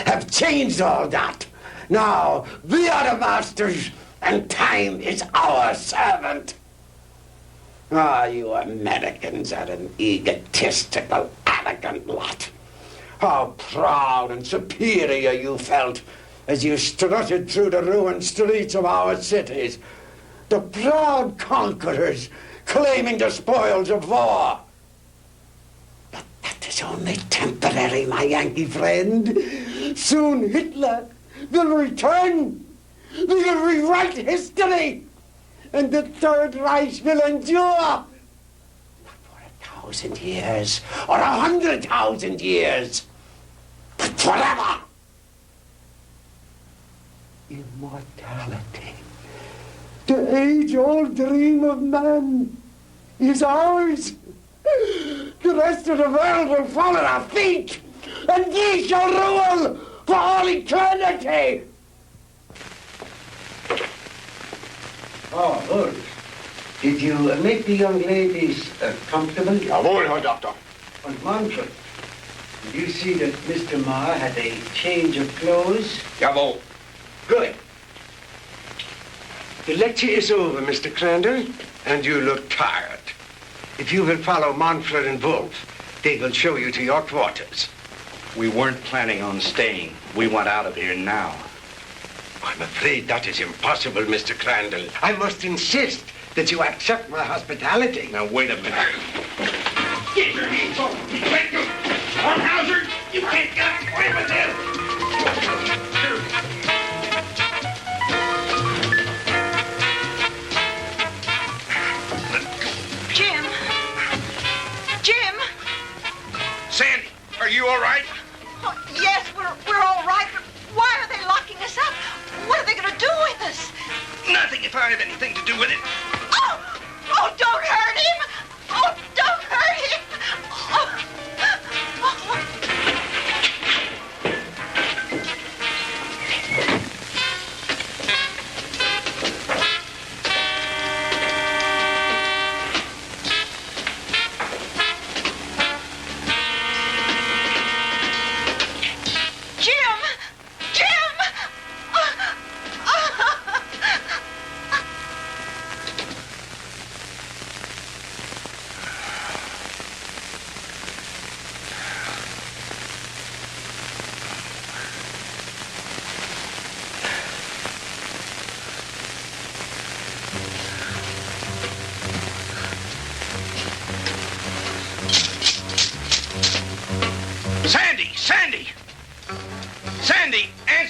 have changed all that. Now we are the masters, and time is our servant. Ah, you Americans are an egotistical, arrogant lot. How proud and superior you felt as you strutted through the ruined streets of our cities. The proud conquerors claiming the spoils of war. But that is only temporary, my Yankee friend. Soon Hitler will return. We will rewrite history. And the Third Reich will endure. Not for 1,000 years or 100,000 years, but forever. Immortality. The age-old dream of man is ours. The rest of the world will fall at our feet, and we shall rule for all eternity. Oh, Holt. Did you make the young ladies comfortable? Jawohl, Herr Doctor. And Manfred, did you see that Mr. Marr had a change of clothes? Jawohl. Good. The lecture is over, Mr. Crandall, and you look tired. If you will follow Manfred and Wolf, they will show you to your quarters. We weren't planning on staying. We want out of here now. I'm afraid that is impossible, Mr. Crandall. I must insist that you accept my hospitality. Now, wait a minute. Get your hands off me! Let go! Hornhauser, you can't get away with this! Jim! Jim! Sandy, are you all right? Oh, yes, we're all right, but why are they locking us up? What are they going to do with us? Nothing if I have anything to do with it. Oh! Oh, don't hurt him! Oh, don't hurt him! Oh.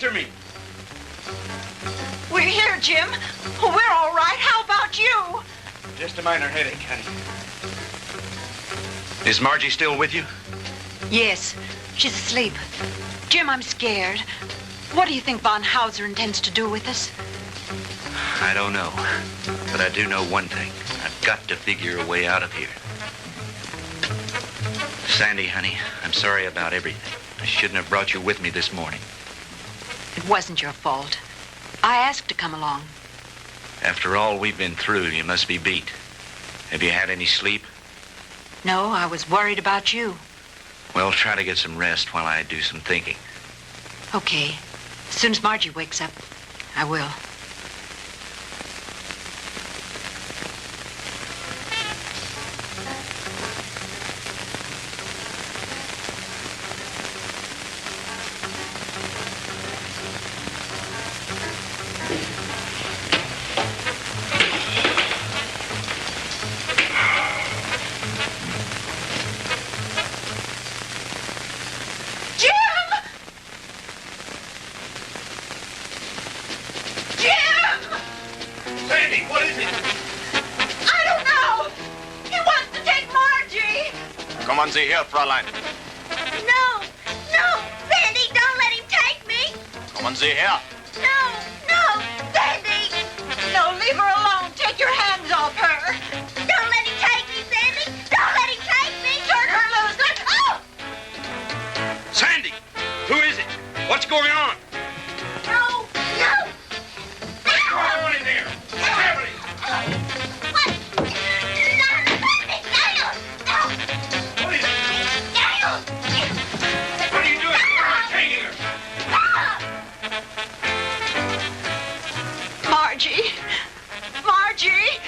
Answer me. We're here, Jim. We're all right. How about you? Just a minor headache, honey. Is Margie still with you? Yes, she's asleep. Jim, I'm scared. What do you think Von Hauser intends to do with us? I don't know. But I do know one thing. I've got to figure a way out of here. Sandy, honey, I'm sorry about everything. I shouldn't have brought you with me this morning. It wasn't your fault. I asked to come along. After all we've been through, you must be beat. Have you had any sleep? No, I was worried about you. Well, try to get some rest while I do some thinking. Okay. As soon as Margie wakes up, I will. Kommen Sie her, Fräulein. No, no, Sandy, don't let him take me. Kommen Sie her. No, no, Sandy. No, leave her alone. Take your hands off her. Don't let him take me, Sandy. Don't let him take me. Turn her loose. Oh! Sandy, who is it? What's going on? No, no. What's going on in there? What's happening? Margie! Margie!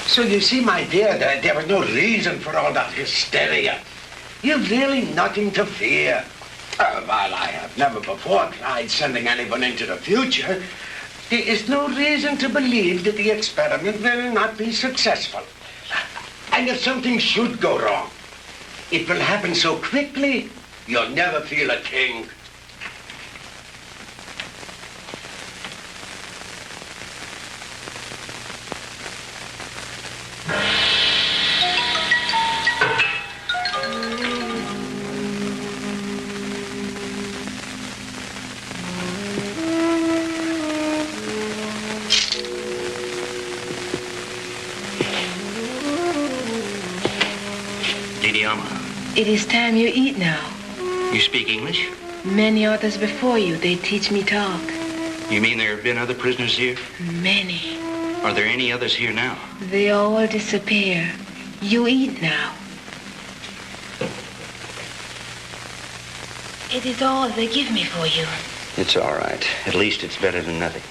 So you see, my dear, there was no reason for all that hysteria. You've really nothing to fear. While I have never before tried sending anyone into the future, there is no reason to believe that the experiment will not be successful. And if something should go wrong, it will happen so quickly, you'll never feel a thing. It is time you eat now. You speak English? Many others before you, they teach me talk. You mean there have been other prisoners here? Many. Are there any others here now? They all disappear. You eat now. It is all they give me for you. It's all right. At least it's better than nothing.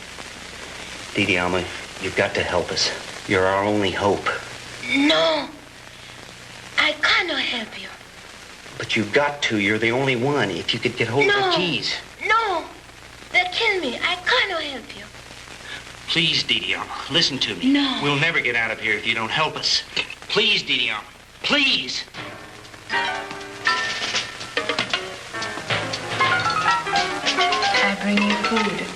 Didi Alma, you've got to help us. You're our only hope. No. I cannot help you. But you've got to. You're the only one. If you could get hold of the keys. No. They'll kill me. I cannot help you. Please, Didi Alma, listen to me. No. We'll never get out of here if you don't help us. Please, Didi Alma. Please. I bring you food.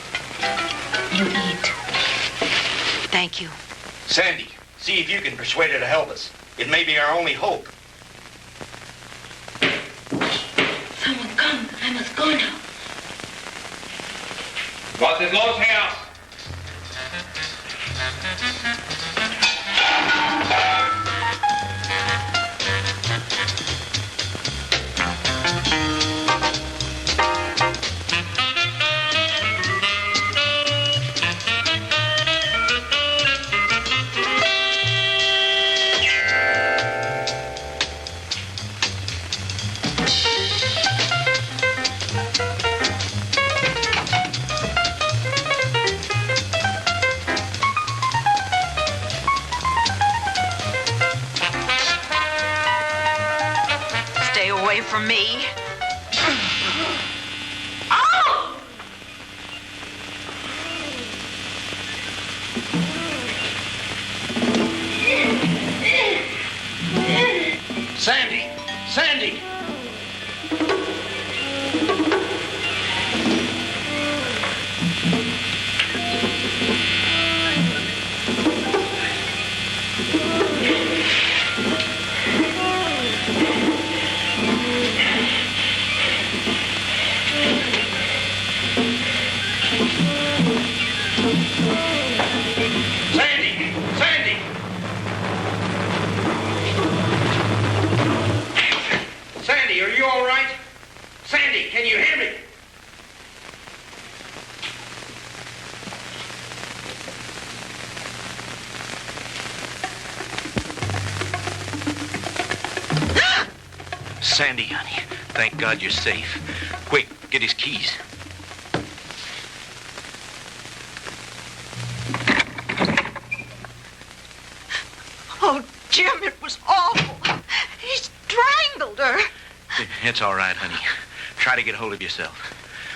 You eat. Thank you. Sandy, see if you can persuade her to help us. It may be our only hope. Someone come. I must go now. Was ist los, Herr? me. Oh! Sandy! Sandy! Sandy! Sandy! Sandy, are you all right? Sandy, can you hear me? Sandy, honey, thank God you're safe. Quick, get his keys. Oh, Jim, it was awful. He strangled her. It's all right, honey. Try to get hold of yourself.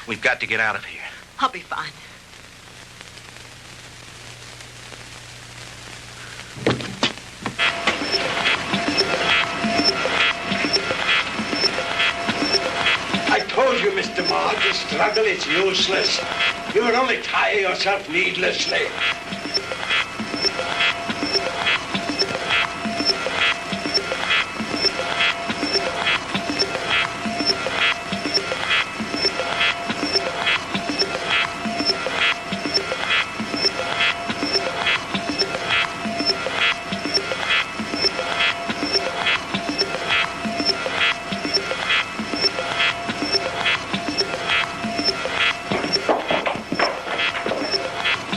We've got to get out of here. I'll be fine. I told you, Mr. Mark, the struggle is useless. You will only tire yourself needlessly.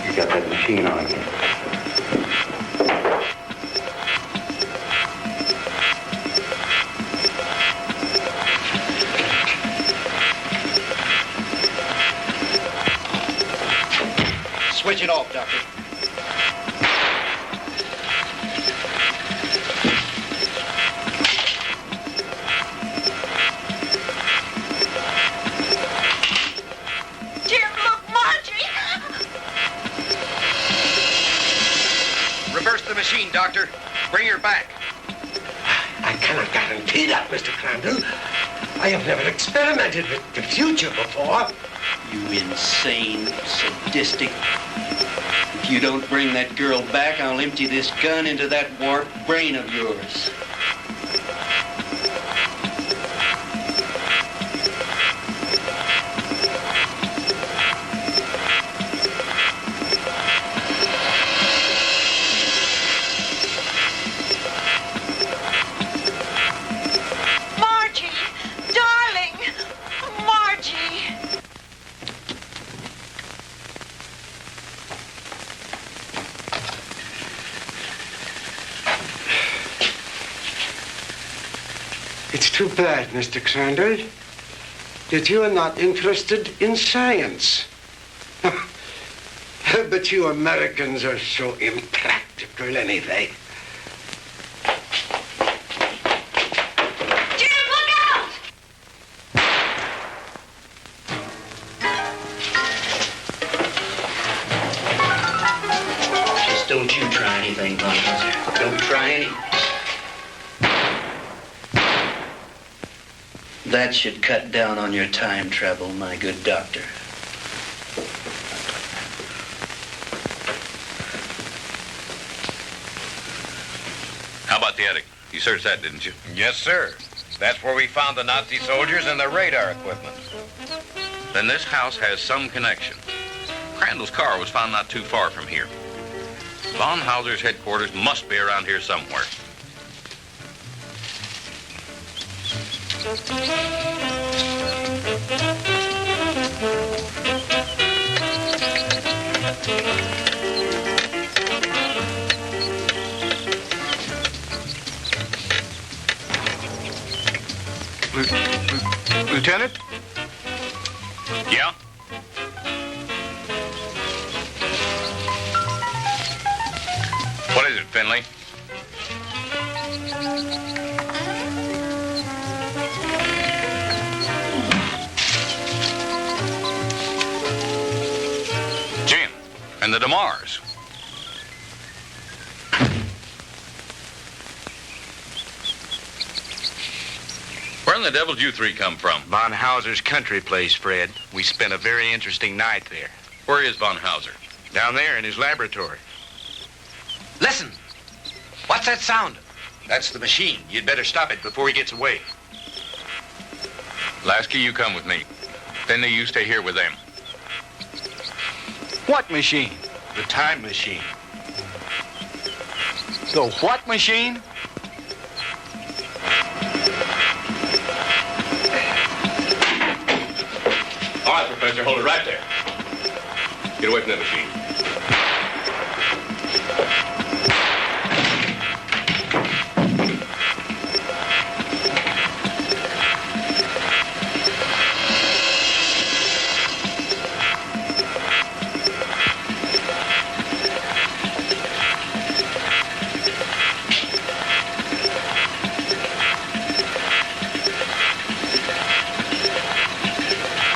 You got that machine on again. Switch it off, Doctor. Jim, look, Margie. Reverse the machine, Doctor. Bring her back. I cannot guarantee that, Mr. Crandall. I have never experimented with the future before. You insane, sadistic. If you don't bring that girl back, I'll empty this gun into that warped brain of yours. Margie, darling. Margie. It's too bad, Mr. Crandall, that you are not interested in science. But you Americans are so impractical anyway. Jim, look out! Just don't you try anything, Bunkers. Don't try anything. That should cut down on your time travel, my good doctor. How about the attic? You searched that, didn't you? Yes, sir. That's where we found the Nazi soldiers and their radar equipment. Then this house has some connection. Crandall's car was found not too far from here. Von Hauser's headquarters must be around here somewhere. Lieutenant? Yeah? What is it, Finley? the Mars. Where in the devil did you three come from? Von Hauser's country place, Fred. We spent a very interesting night there. Where is Von Hauser? Down there in his laboratory. Listen. What's that sound? That's the machine. You'd better stop it before he gets away. Lasky, you come with me. Then you stay here with them. What machine? The time machine. The what machine? All right, Professor, hold it right there. Get away from that machine.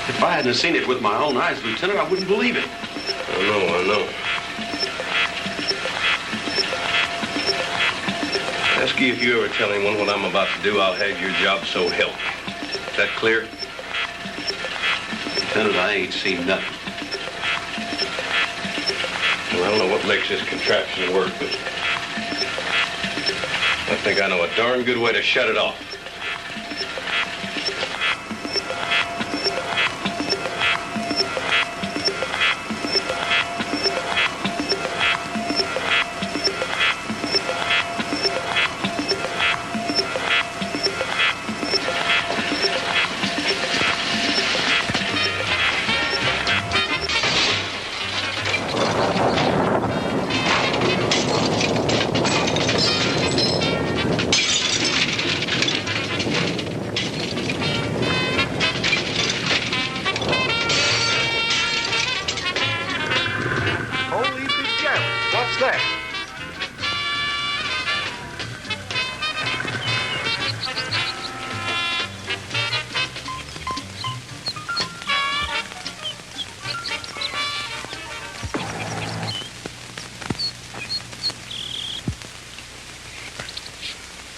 If I hadn't seen it with my own eyes, Lieutenant, I wouldn't believe it. I know. Ask you if you ever tell anyone what I'm about to do, I'll have your job so help me. Is that clear? Lieutenant, I ain't seen nothing. Well, I don't know what makes this contraption work, but I think I know a darn good way to shut it off.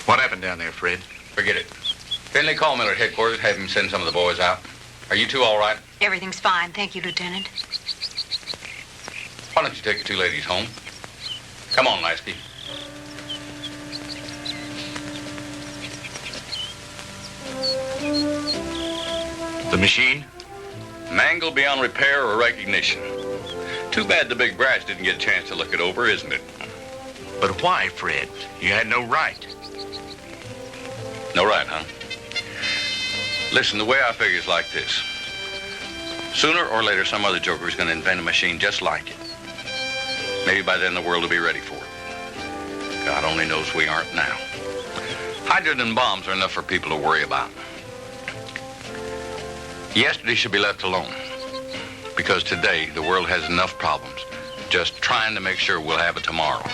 What happened down there, Fred? Forget it. Finley, call Miller at headquarters, have him send some of the boys out. Are you two all right? Everything's fine, thank you, Lieutenant. Why don't you take the two ladies home? Come on, Lasky. The machine? Mangled beyond repair or recognition. Too bad the big brass didn't get a chance to look it over, isn't it? But why, Fred? You had no right. No right, huh? Listen, the way I figure is like this. Sooner or later, some other joker is going to invent a machine just like it. Maybe by then the world will be ready for it. God only knows we aren't now. Hydrogen bombs are enough for people to worry about. Yesterday should be left alone. Because today, the world has enough problems just trying to make sure we'll have it tomorrow.